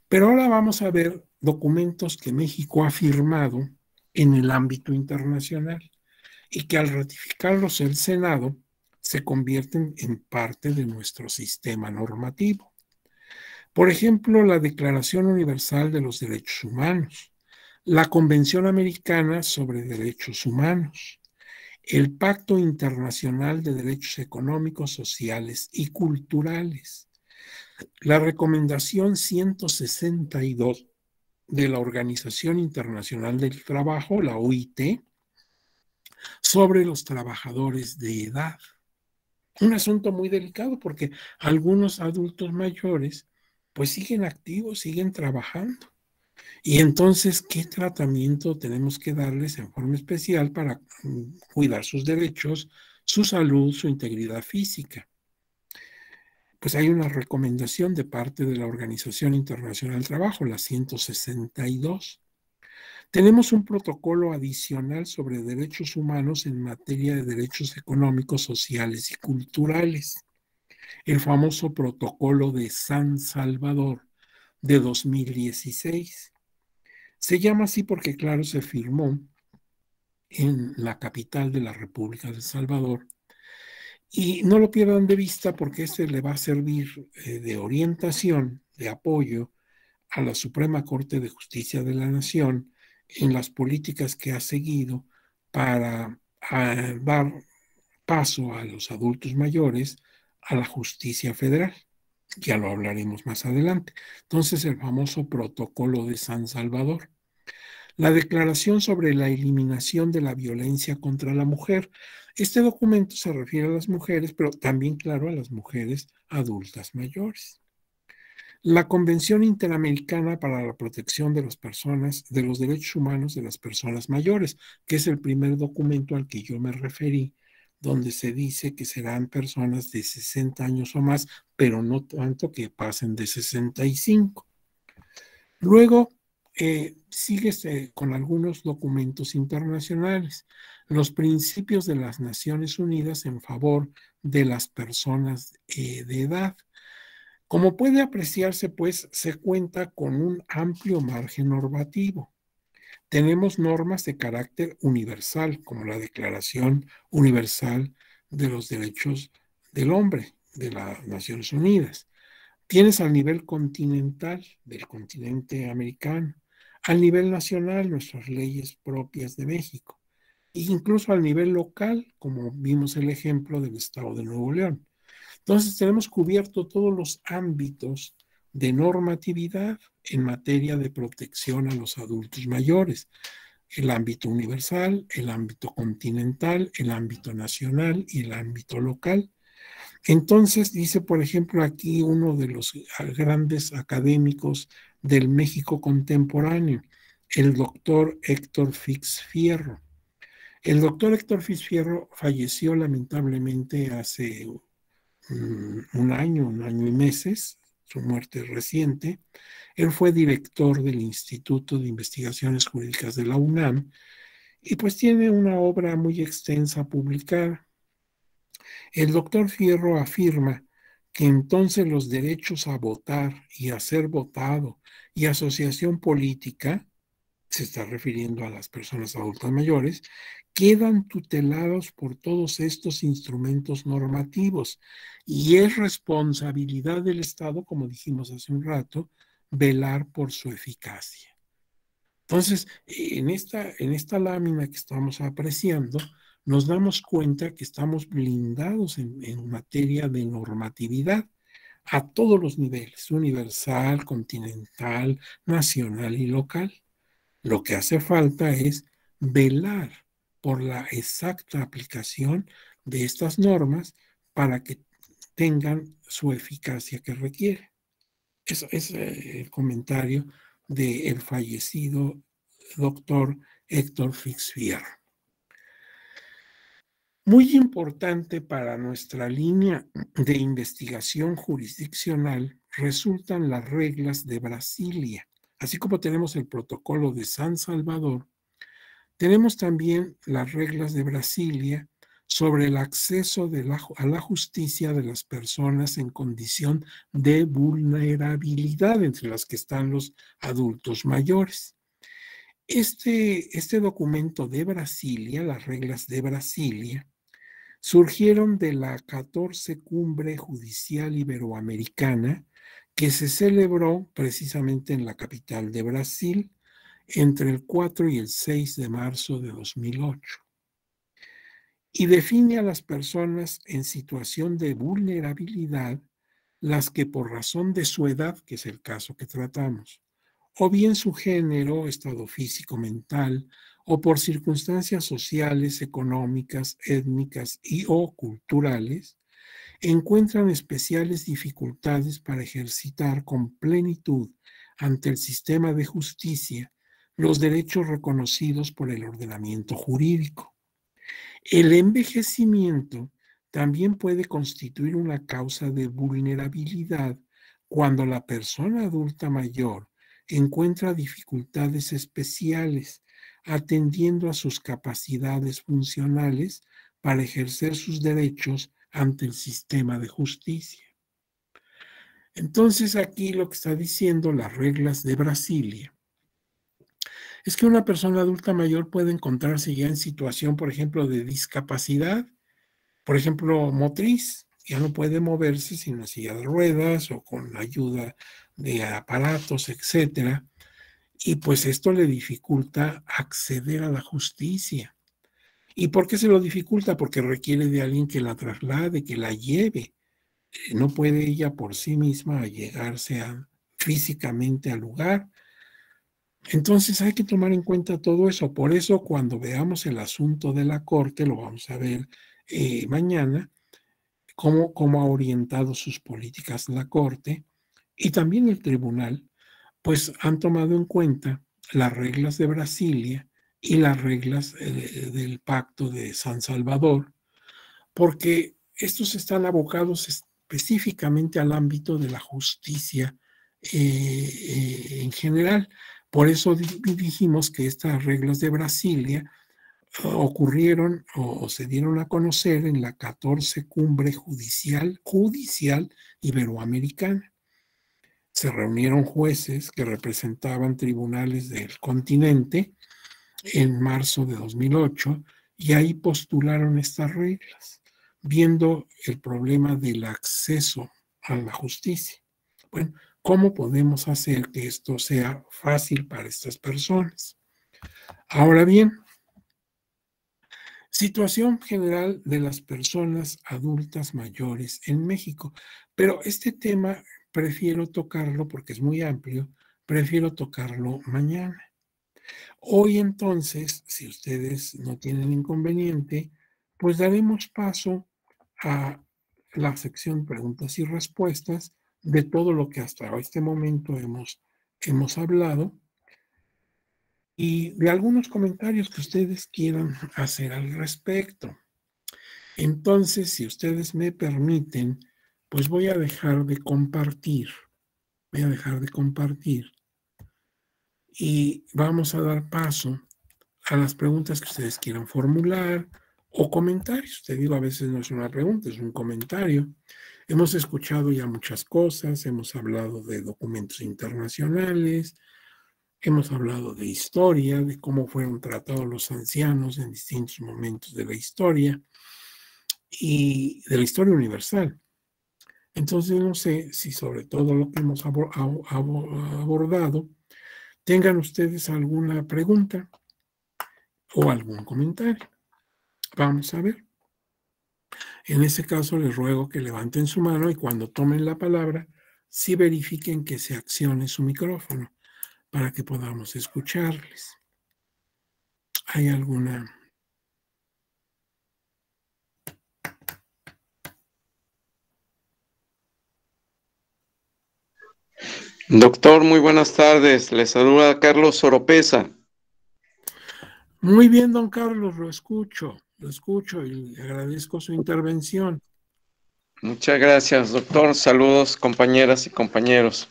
Pero ahora vamos a ver documentos que México ha firmado en el ámbito internacional y que al ratificarlos el Senado se convierten en parte de nuestro sistema normativo. Por ejemplo, la Declaración Universal de los Derechos Humanos, la Convención Americana sobre Derechos Humanos, el Pacto Internacional de Derechos Económicos, Sociales y Culturales, la Recomendación 162 de la Organización Internacional del Trabajo, la OIT, sobre los trabajadores de edad. Un asunto muy delicado porque algunos adultos mayores pues siguen activos, siguen trabajando. Y entonces, ¿qué tratamiento tenemos que darles en forma especial para cuidar sus derechos, su salud, su integridad física? Pues hay una recomendación de parte de la Organización Internacional del Trabajo, la 162. Tenemos un protocolo adicional sobre derechos humanos en materia de derechos económicos, sociales y culturales, el famoso protocolo de San Salvador de 2016. Se llama así porque, claro, se firmó en la capital de la República de El Salvador. Y no lo pierdan de vista porque este le va a servir de orientación, de apoyo a la Suprema Corte de Justicia de la Nación en las políticas que ha seguido para dar paso a los adultos mayores a la justicia federal. Ya lo hablaremos más adelante. Entonces, el famoso protocolo de San Salvador. La Declaración sobre la Eliminación de la Violencia contra la Mujer. Este documento se refiere a las mujeres, pero también, claro, a las mujeres adultas mayores. La Convención Interamericana para la Protección de las Personas, de los Derechos Humanos de las Personas Mayores, que es el primer documento al que yo me referí, donde se dice que serán personas de 60 años o más, pero no tanto que pasen de 65. Luego, sigues con algunos documentos internacionales, los principios de las Naciones Unidas en favor de las personas de edad. Como puede apreciarse, pues, se cuenta con un amplio margen normativo. Tenemos normas de carácter universal, como la Declaración Universal de los Derechos del Hombre de las Naciones Unidas. Tienes al nivel continental del continente americano, al nivel nacional nuestras leyes propias de México, e incluso al nivel local, como vimos el ejemplo del estado de Nuevo León. Entonces tenemos cubierto todos los ámbitos de normatividad en materia de protección a los adultos mayores: el ámbito universal, el ámbito continental, el ámbito nacional y el ámbito local. Entonces, dice, por ejemplo, aquí uno de los grandes académicos del México contemporáneo, el doctor Héctor Fix Fierro. El doctor Héctor Fix Fierro falleció lamentablemente hace un año y meses, su muerte reciente. Él fue director del Instituto de Investigaciones Jurídicas de la UNAM y pues tiene una obra muy extensa publicada. El doctor Fierro afirma que entonces los derechos a votar y a ser votado y asociación política, se está refiriendo a las personas adultas mayores, quedan tutelados por todos estos instrumentos normativos y es responsabilidad del Estado, como dijimos hace un rato, velar por su eficacia. Entonces, en esta lámina que estamos apreciando, nos damos cuenta que estamos blindados en materia de normatividad a todos los niveles: universal, continental, nacional y local. Lo que hace falta es velar por la exacta aplicación de estas normas para que tengan su eficacia que requiere. Eso es el comentario del fallecido doctor Héctor Fix Fierro. Muy importante para nuestra línea de investigación jurisdiccional resultan las reglas de Brasilia. Así como tenemos el protocolo de San Salvador, tenemos también las reglas de Brasilia sobre el acceso a la justicia de las personas en condición de vulnerabilidad, entre las que están los adultos mayores. Este documento de Brasilia, las reglas de Brasilia, surgieron de la 14 Cumbre Judicial Iberoamericana que se celebró precisamente en la capital de Brasil entre el 4 y el 6 de marzo de 2008. Y define a las personas en situación de vulnerabilidad, las que por razón de su edad, que es el caso que tratamos, o bien su género, estado físico, mental, o por circunstancias sociales, económicas, étnicas y o culturales, encuentran especiales dificultades para ejercitar con plenitud ante el sistema de justicia los derechos reconocidos por el ordenamiento jurídico. El envejecimiento también puede constituir una causa de vulnerabilidad cuando la persona adulta mayor encuentra dificultades especiales atendiendo a sus capacidades funcionales para ejercer sus derechos ante el sistema de justicia. Entonces, aquí lo que está diciendo las reglas de Brasilia es que una persona adulta mayor puede encontrarse ya en situación, por ejemplo, de discapacidad, por ejemplo, motriz. Ya no puede moverse sin una silla de ruedas o con ayuda de aparatos, etcétera. Y pues esto le dificulta acceder a la justicia. ¿Y por qué se lo dificulta? Porque requiere de alguien que la traslade, que la lleve. No puede ella por sí misma llegarse físicamente al lugar. Entonces hay que tomar en cuenta todo eso. Por eso cuando veamos el asunto de la Corte, lo vamos a ver mañana, cómo ha orientado sus políticas la Corte y también el tribunal, pues han tomado en cuenta las reglas de Brasilia y las reglas del Pacto de San Salvador, porque estos están abocados específicamente al ámbito de la justicia en general. Por eso dijimos que estas reglas de Brasilia ocurrieron o se dieron a conocer en la 14 Cumbre Judicial Iberoamericana. Se reunieron jueces que representaban tribunales del continente en marzo de 2008 y ahí postularon estas reglas, viendo el problema del acceso a la justicia. Bueno, ¿cómo podemos hacer que esto sea fácil para estas personas? Ahora bien, situación general de las personas adultas mayores en México. Pero este tema prefiero tocarlo porque es muy amplio, prefiero tocarlo mañana. Hoy entonces, si ustedes no tienen inconveniente, pues daremos paso a la sección preguntas y respuestas de todo lo que hasta este momento hemos hablado y de algunos comentarios que ustedes quieran hacer al respecto. Entonces, si ustedes me permiten, pues voy a dejar de compartir. Voy a dejar de compartir y vamos a dar paso a las preguntas que ustedes quieran formular o comentarios. Te digo, a veces no es una pregunta, es un comentario. Hemos escuchado ya muchas cosas, hemos hablado de documentos internacionales, hemos hablado de historia, de cómo fueron tratados los ancianos en distintos momentos de la historia y de la historia universal. Entonces, no sé si sobre todo lo que hemos abordado, tengan ustedes alguna pregunta o algún comentario. Vamos a ver. En ese caso, les ruego que levanten su mano y cuando tomen la palabra, sí verifiquen que se accione su micrófono para que podamos escucharles. ¿Hay alguna? Doctor, muy buenas tardes. Le saluda Carlos Oropesa. Muy bien, don Carlos, lo escucho y le agradezco su intervención. Muchas gracias, doctor. Saludos, compañeras y compañeros.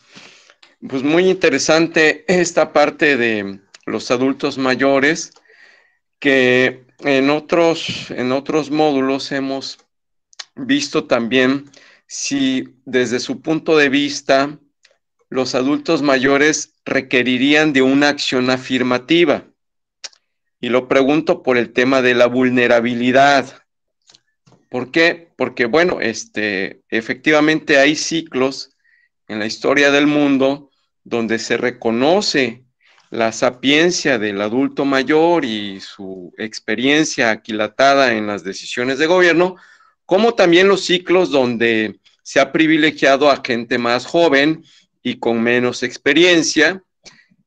Pues muy interesante esta parte de los adultos mayores, que en otros módulos hemos visto también si desde su punto de vista los adultos mayores requerirían de una acción afirmativa. Y lo pregunto por el tema de la vulnerabilidad. ¿Por qué? Porque, bueno, efectivamente hay ciclos en la historia del mundo donde se reconoce la sapiencia del adulto mayor y su experiencia aquilatada en las decisiones de gobierno, como también los ciclos donde se ha privilegiado a gente más joven y con menos experiencia.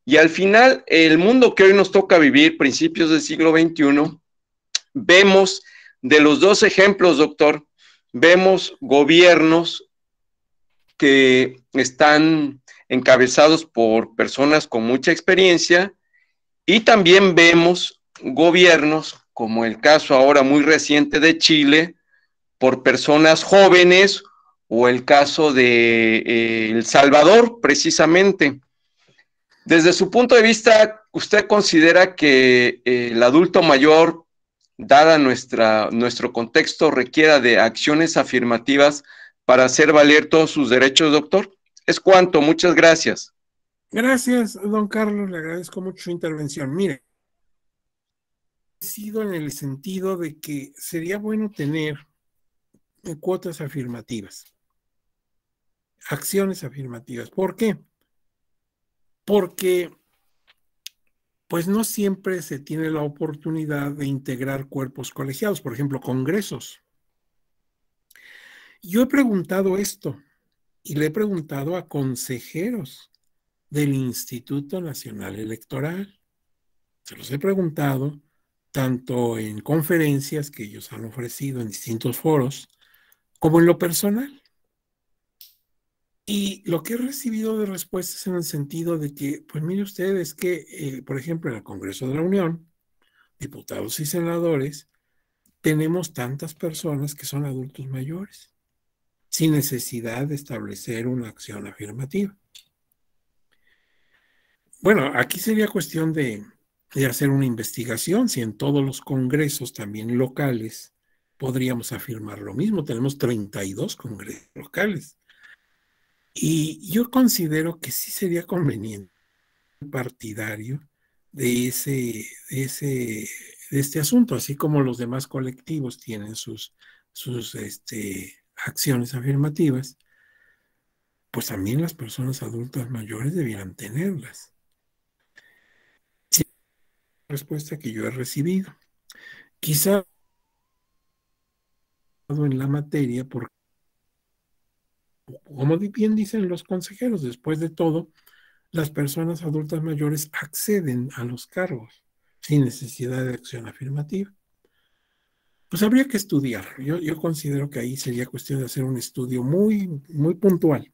Y al final, el mundo que hoy nos toca vivir, principios del siglo XXI, vemos de los dos ejemplos, doctor, vemos gobiernos que están encabezados por personas con mucha experiencia y también vemos gobiernos, como el caso ahora muy reciente de Chile, por personas jóvenes o el caso de El Salvador, precisamente. Desde su punto de vista, ¿usted considera que el adulto mayor, dada nuestro contexto, requiera de acciones afirmativas para hacer valer todos sus derechos, doctor? Es cuanto, muchas gracias. Gracias, don Carlos, le agradezco mucho su intervención. Mire, he sido en el sentido de que sería bueno tener cuotas afirmativas, acciones afirmativas. ¿Por qué? Porque pues no siempre se tiene la oportunidad de integrar cuerpos colegiados, por ejemplo, congresos. Yo he preguntado esto y le he preguntado a consejeros del Instituto Nacional Electoral. Se los he preguntado tanto en conferencias que ellos han ofrecido en distintos foros, como en lo personal. Y lo que he recibido de respuestas en el sentido de que, pues mire usted, es que, por ejemplo, en el Congreso de la Unión, diputados y senadores, tenemos tantas personas que son adultos mayores, sin necesidad de establecer una acción afirmativa. Bueno, aquí sería cuestión de hacer una investigación, si en todos los congresos, también locales, podríamos afirmar lo mismo. Tenemos 32 congresos locales. Y yo considero que sí sería conveniente partidario de este asunto, así como los demás colectivos tienen sus acciones afirmativas, pues también las personas adultas mayores debieran tenerlas. Sí, la respuesta que yo he recibido. Quizá en la materia, porque como bien dicen los consejeros, después de todo, las personas adultas mayores acceden a los cargos sin necesidad de acción afirmativa. Pues habría que estudiar. Yo considero que ahí sería cuestión de hacer un estudio muy, muy puntual.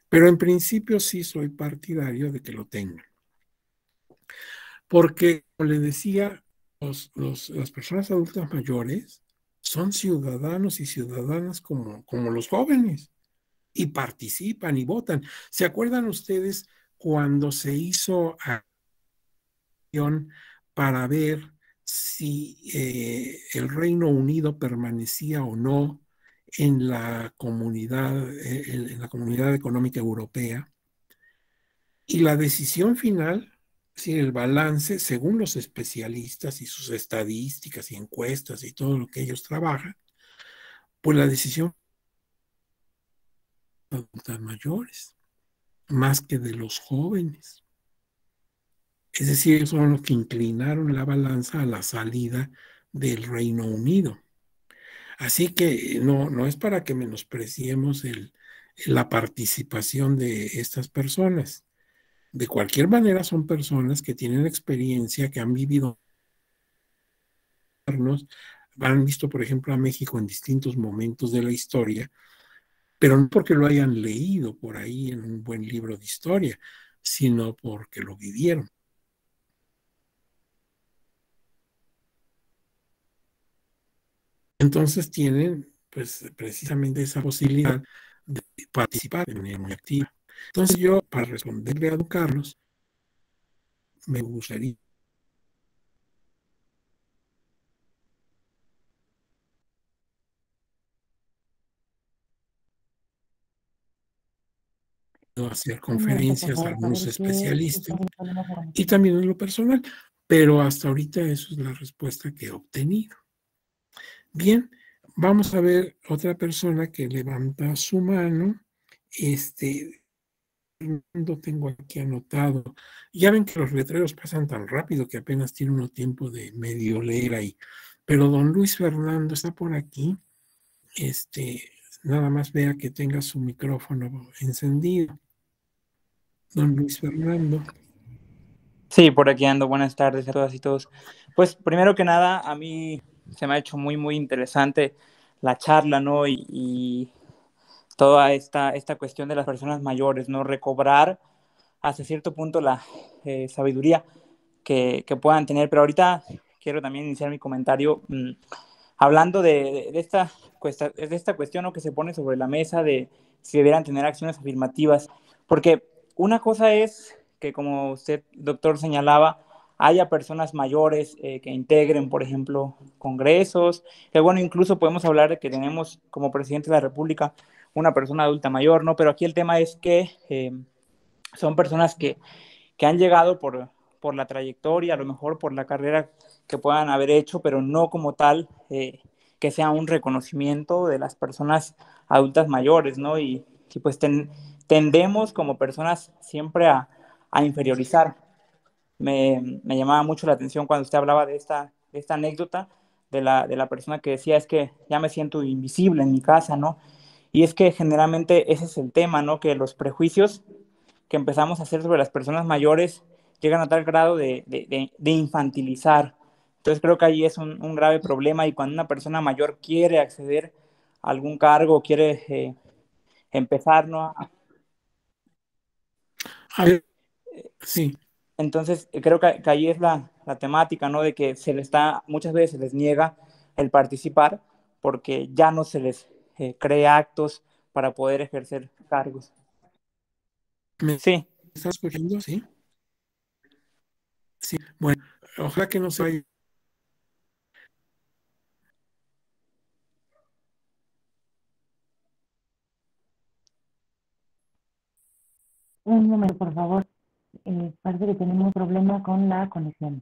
Pero en principio sí soy partidario de que lo tengan. Porque, como le decía, las personas adultas mayores son ciudadanos y ciudadanas como los jóvenes y participan y votan. ¿Se acuerdan ustedes cuando se hizo acción para ver si el Reino Unido permanecía o no en la comunidad económica europea? Y la decisión final, si el balance, según los especialistas y sus estadísticas y encuestas y todo lo que ellos trabajan, pues la decisión de los adultos mayores, más que de los jóvenes. Es decir, ellos son los que inclinaron la balanza a la salida del Reino Unido. Así que no es para que menospreciemos la participación de estas personas. De cualquier manera, son personas que tienen experiencia, que han vivido, han visto, por ejemplo, a México en distintos momentos de la historia, pero no porque lo hayan leído por ahí en un buen libro de historia, sino porque lo vivieron. Entonces tienen, pues, precisamente esa posibilidad de participar de manera muy activa. Entonces yo, para responderle a don Carlos, me gustaría hacer Un momento, por conferencias a favor, a algunos ver que especialistas estamos hablando por y aquí. también en lo personal, pero hasta ahorita eso es la respuesta que he obtenido. Bien, vamos a ver otra persona que levanta su mano. Lo tengo aquí anotado. Ya ven que los letreros pasan tan rápido que apenas tiene uno tiempo de medio leer ahí. Pero don Luis Fernando está por aquí. Nada más vea que tenga su micrófono encendido. Don Luis Fernando. Sí, por aquí ando. Buenas tardes a todas y todos. Pues primero que nada, a mí se me ha hecho muy, muy interesante la charla, ¿no? Y toda esta cuestión de las personas mayores, ¿no? Recobrar hasta cierto punto la sabiduría que puedan tener. Pero ahorita quiero también iniciar mi comentario hablando de esta cuestión, ¿no? Que se pone sobre la mesa de si debieran tener acciones afirmativas. Porque una cosa es que, como usted, doctor, señalaba, haya personas mayores que integren, por ejemplo, congresos, que bueno, incluso podemos hablar de que tenemos como presidente de la República una persona adulta mayor, ¿no? Pero aquí el tema es que son personas que han llegado por la trayectoria, a lo mejor por la carrera que puedan haber hecho, pero no como tal que sea un reconocimiento de las personas adultas mayores, ¿no? Y pues tendemos como personas siempre a inferiorizar. Me llamaba mucho la atención cuando usted hablaba de esta anécdota de la persona que decía, es que ya me siento invisible en mi casa, ¿no? Y es que generalmente ese es el tema, ¿no? Que los prejuicios que empezamos a hacer sobre las personas mayores llegan a tal grado de infantilizar. Entonces creo que ahí es un grave problema y cuando una persona mayor quiere acceder a algún cargo, quiere empezar, ¿no? A ver, sí, Entonces, creo que ahí es la temática, ¿no? De que muchas veces se les niega el participar porque ya no se les crea actos para poder ejercer cargos. ¿me Sí, estás escuchando? Sí, sí. Bueno, ojalá que no se vaya. Un momento, por favor. Parece que tenemos un problema con la conexión.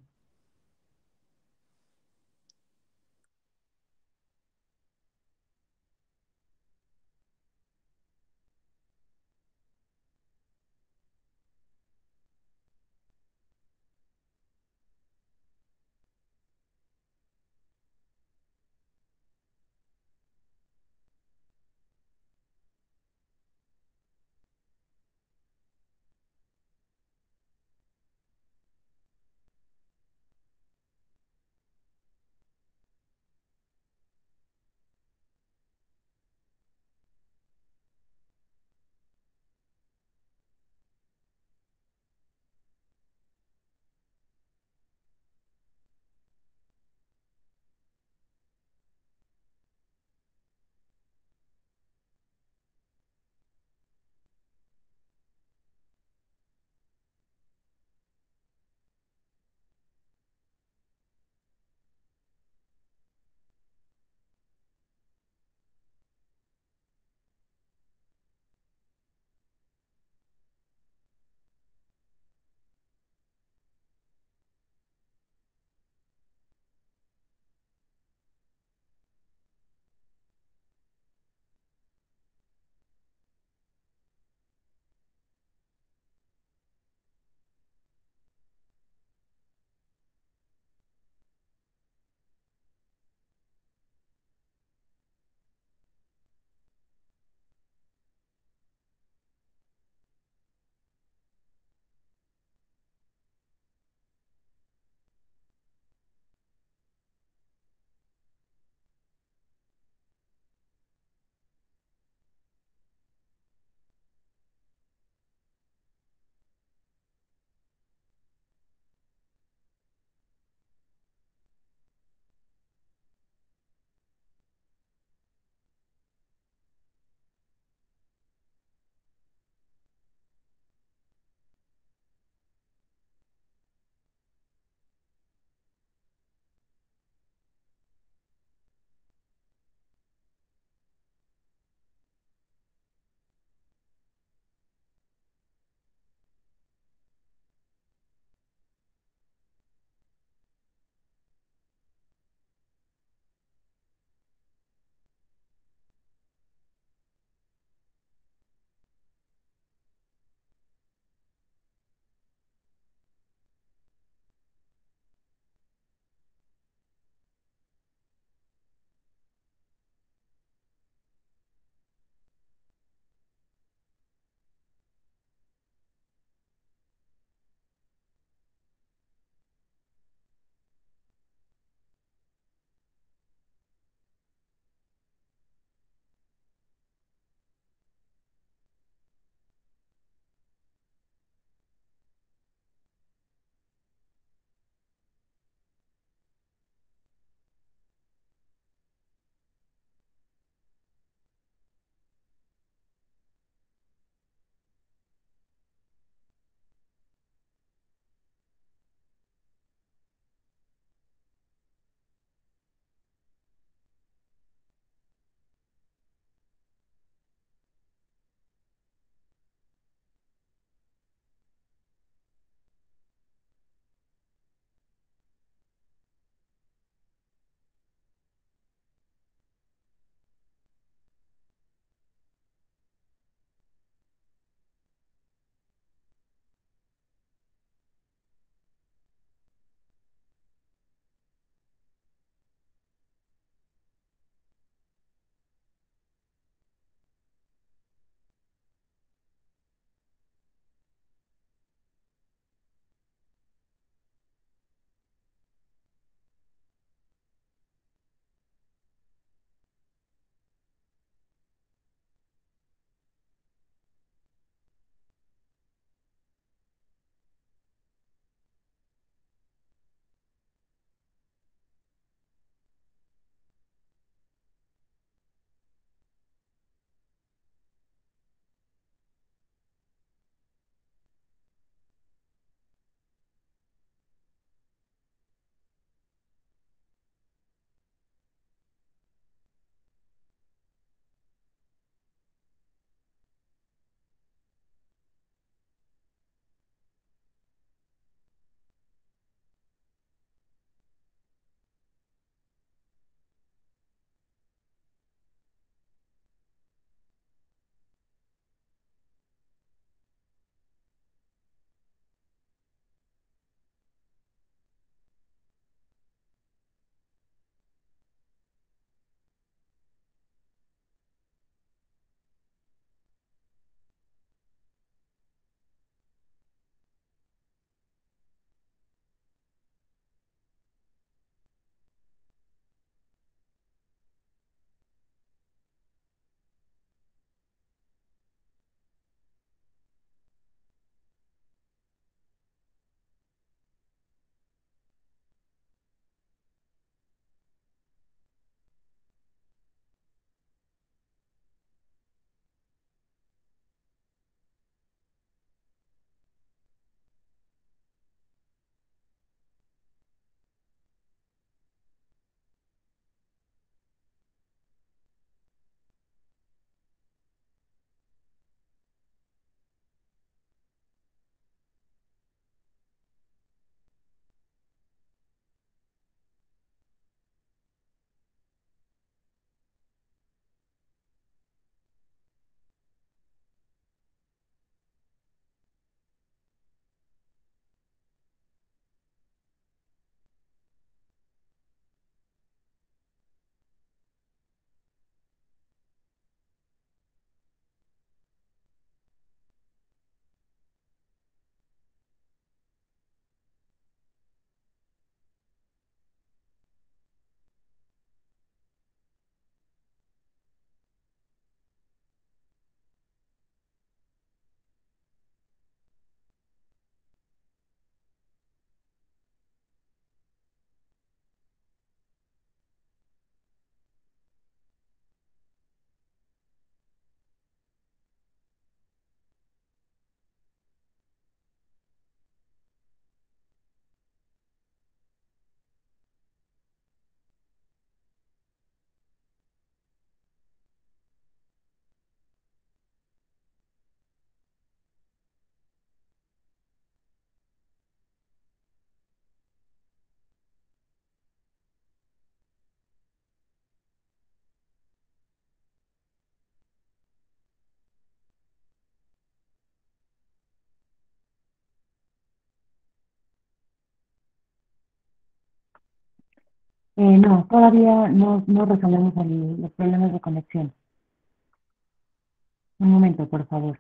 No, todavía no resolvemos los problemas de conexión. Un momento, por favor.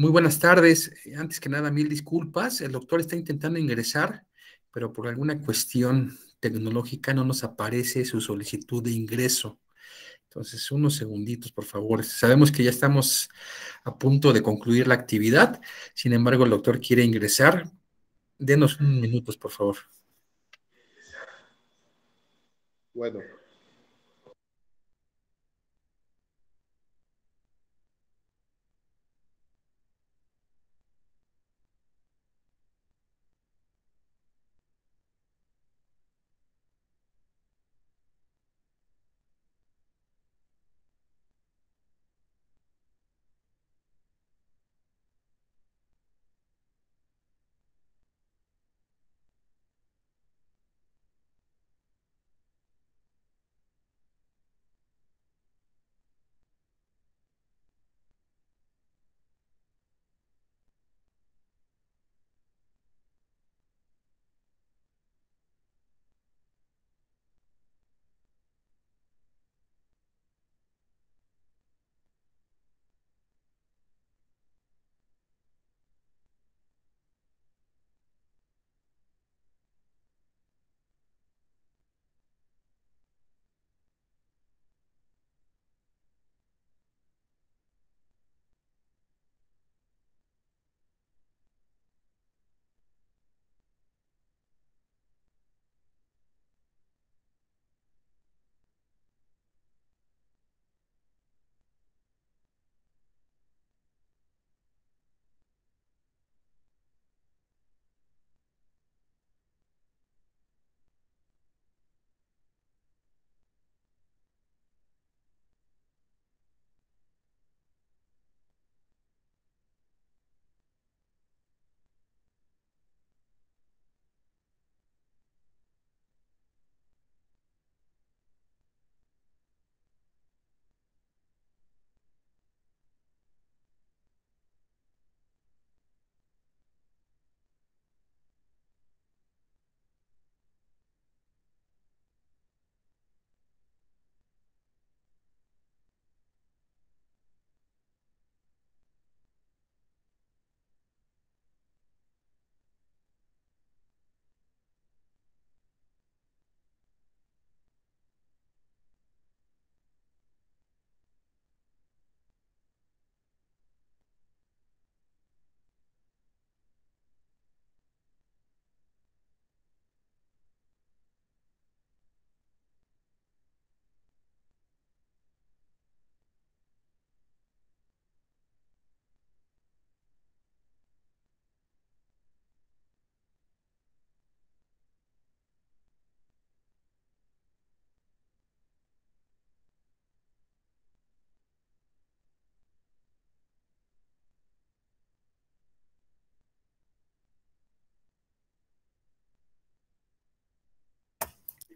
Muy buenas tardes. Antes que nada, mil disculpas. El doctor está intentando ingresar, pero por alguna cuestión tecnológica no nos aparece su solicitud de ingreso. Entonces, unos segunditos, por favor. Sabemos que ya estamos a punto de concluir la actividad. Sin embargo, el doctor quiere ingresar. Denos unos minutos, por favor. Bueno,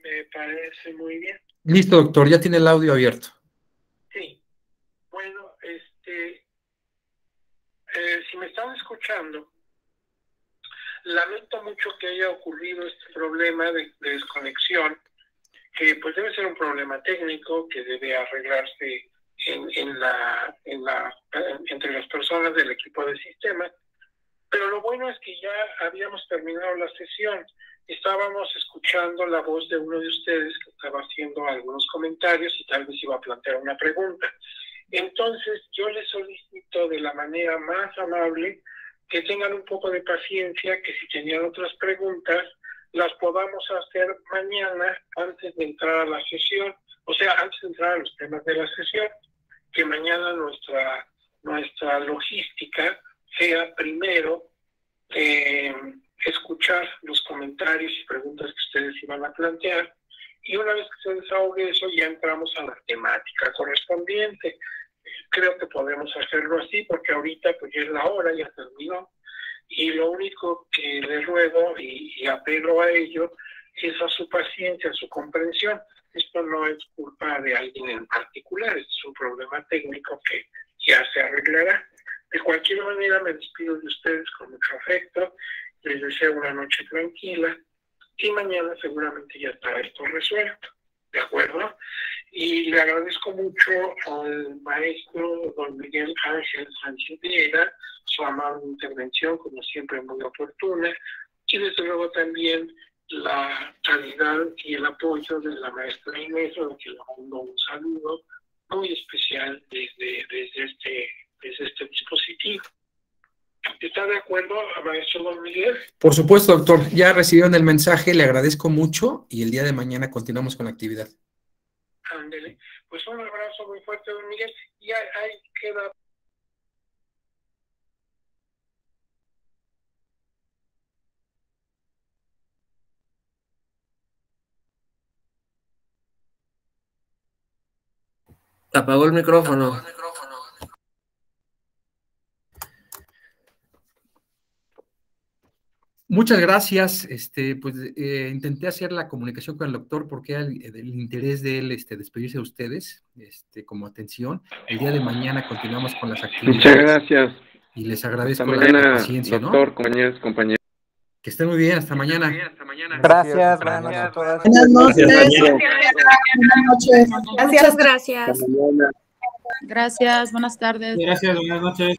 Me parece muy bien. Listo, doctor, ya tiene el audio abierto. Sí. Bueno, si me están escuchando, lamento mucho que haya ocurrido este problema de desconexión, que pues debe ser un problema técnico que debe arreglarse entre las personas del equipo de sistemas. Pero lo bueno es que ya habíamos terminado la sesión. Estábamos escuchando la voz de uno de ustedes que estaba haciendo algunos comentarios y tal vez iba a plantear una pregunta. Entonces, yo les solicito de la manera más amable que tengan un poco de paciencia, que si tenían otras preguntas, las podamos hacer mañana antes de entrar a la sesión, o sea, antes de entrar a los temas de la sesión, que mañana nuestra logística sea primero escuchar los comentarios y preguntas que ustedes iban a plantear, y una vez que se desahogue eso, ya entramos a la temática correspondiente. Creo que podemos hacerlo así, porque ahorita pues ya es la hora, ya terminó, y lo único que les ruego y apelo a ello es a su paciencia, a su comprensión. Esto no es culpa de alguien en particular, es un problema técnico que ya se arreglará. De cualquier manera, me despido de ustedes con mucho afecto, les deseo una noche tranquila, y mañana seguramente ya estará esto resuelto, ¿de acuerdo? Y le agradezco mucho al maestro don Miguel Ángel Sánchez Viera su amable intervención, como siempre muy oportuna, y desde luego también la calidad y el apoyo de la maestra Inés, a la que le mando un saludo muy especial desde este dispositivo. ¿Está de acuerdo, maestro don Miguel? Por supuesto, doctor. Ya recibieron el mensaje, le agradezco mucho y el día de mañana continuamos con la actividad. Ándele. Pues un abrazo muy fuerte, don Miguel. Y ahí queda. Apagó el micrófono. Muchas gracias. Intenté hacer la comunicación con el doctor porque era el interés de él despedirse de ustedes como atención. El día de mañana continuamos con las actividades. Muchas gracias. Y les agradezco hasta mañana, la paciencia, doctor, ¿no? compañeros. Que estén muy bien, hasta mañana. Gracias, buenas noches a todas. Buenas noches. Gracias, gracias. Hasta mañana. Gracias, buenas tardes. Gracias, buenas noches.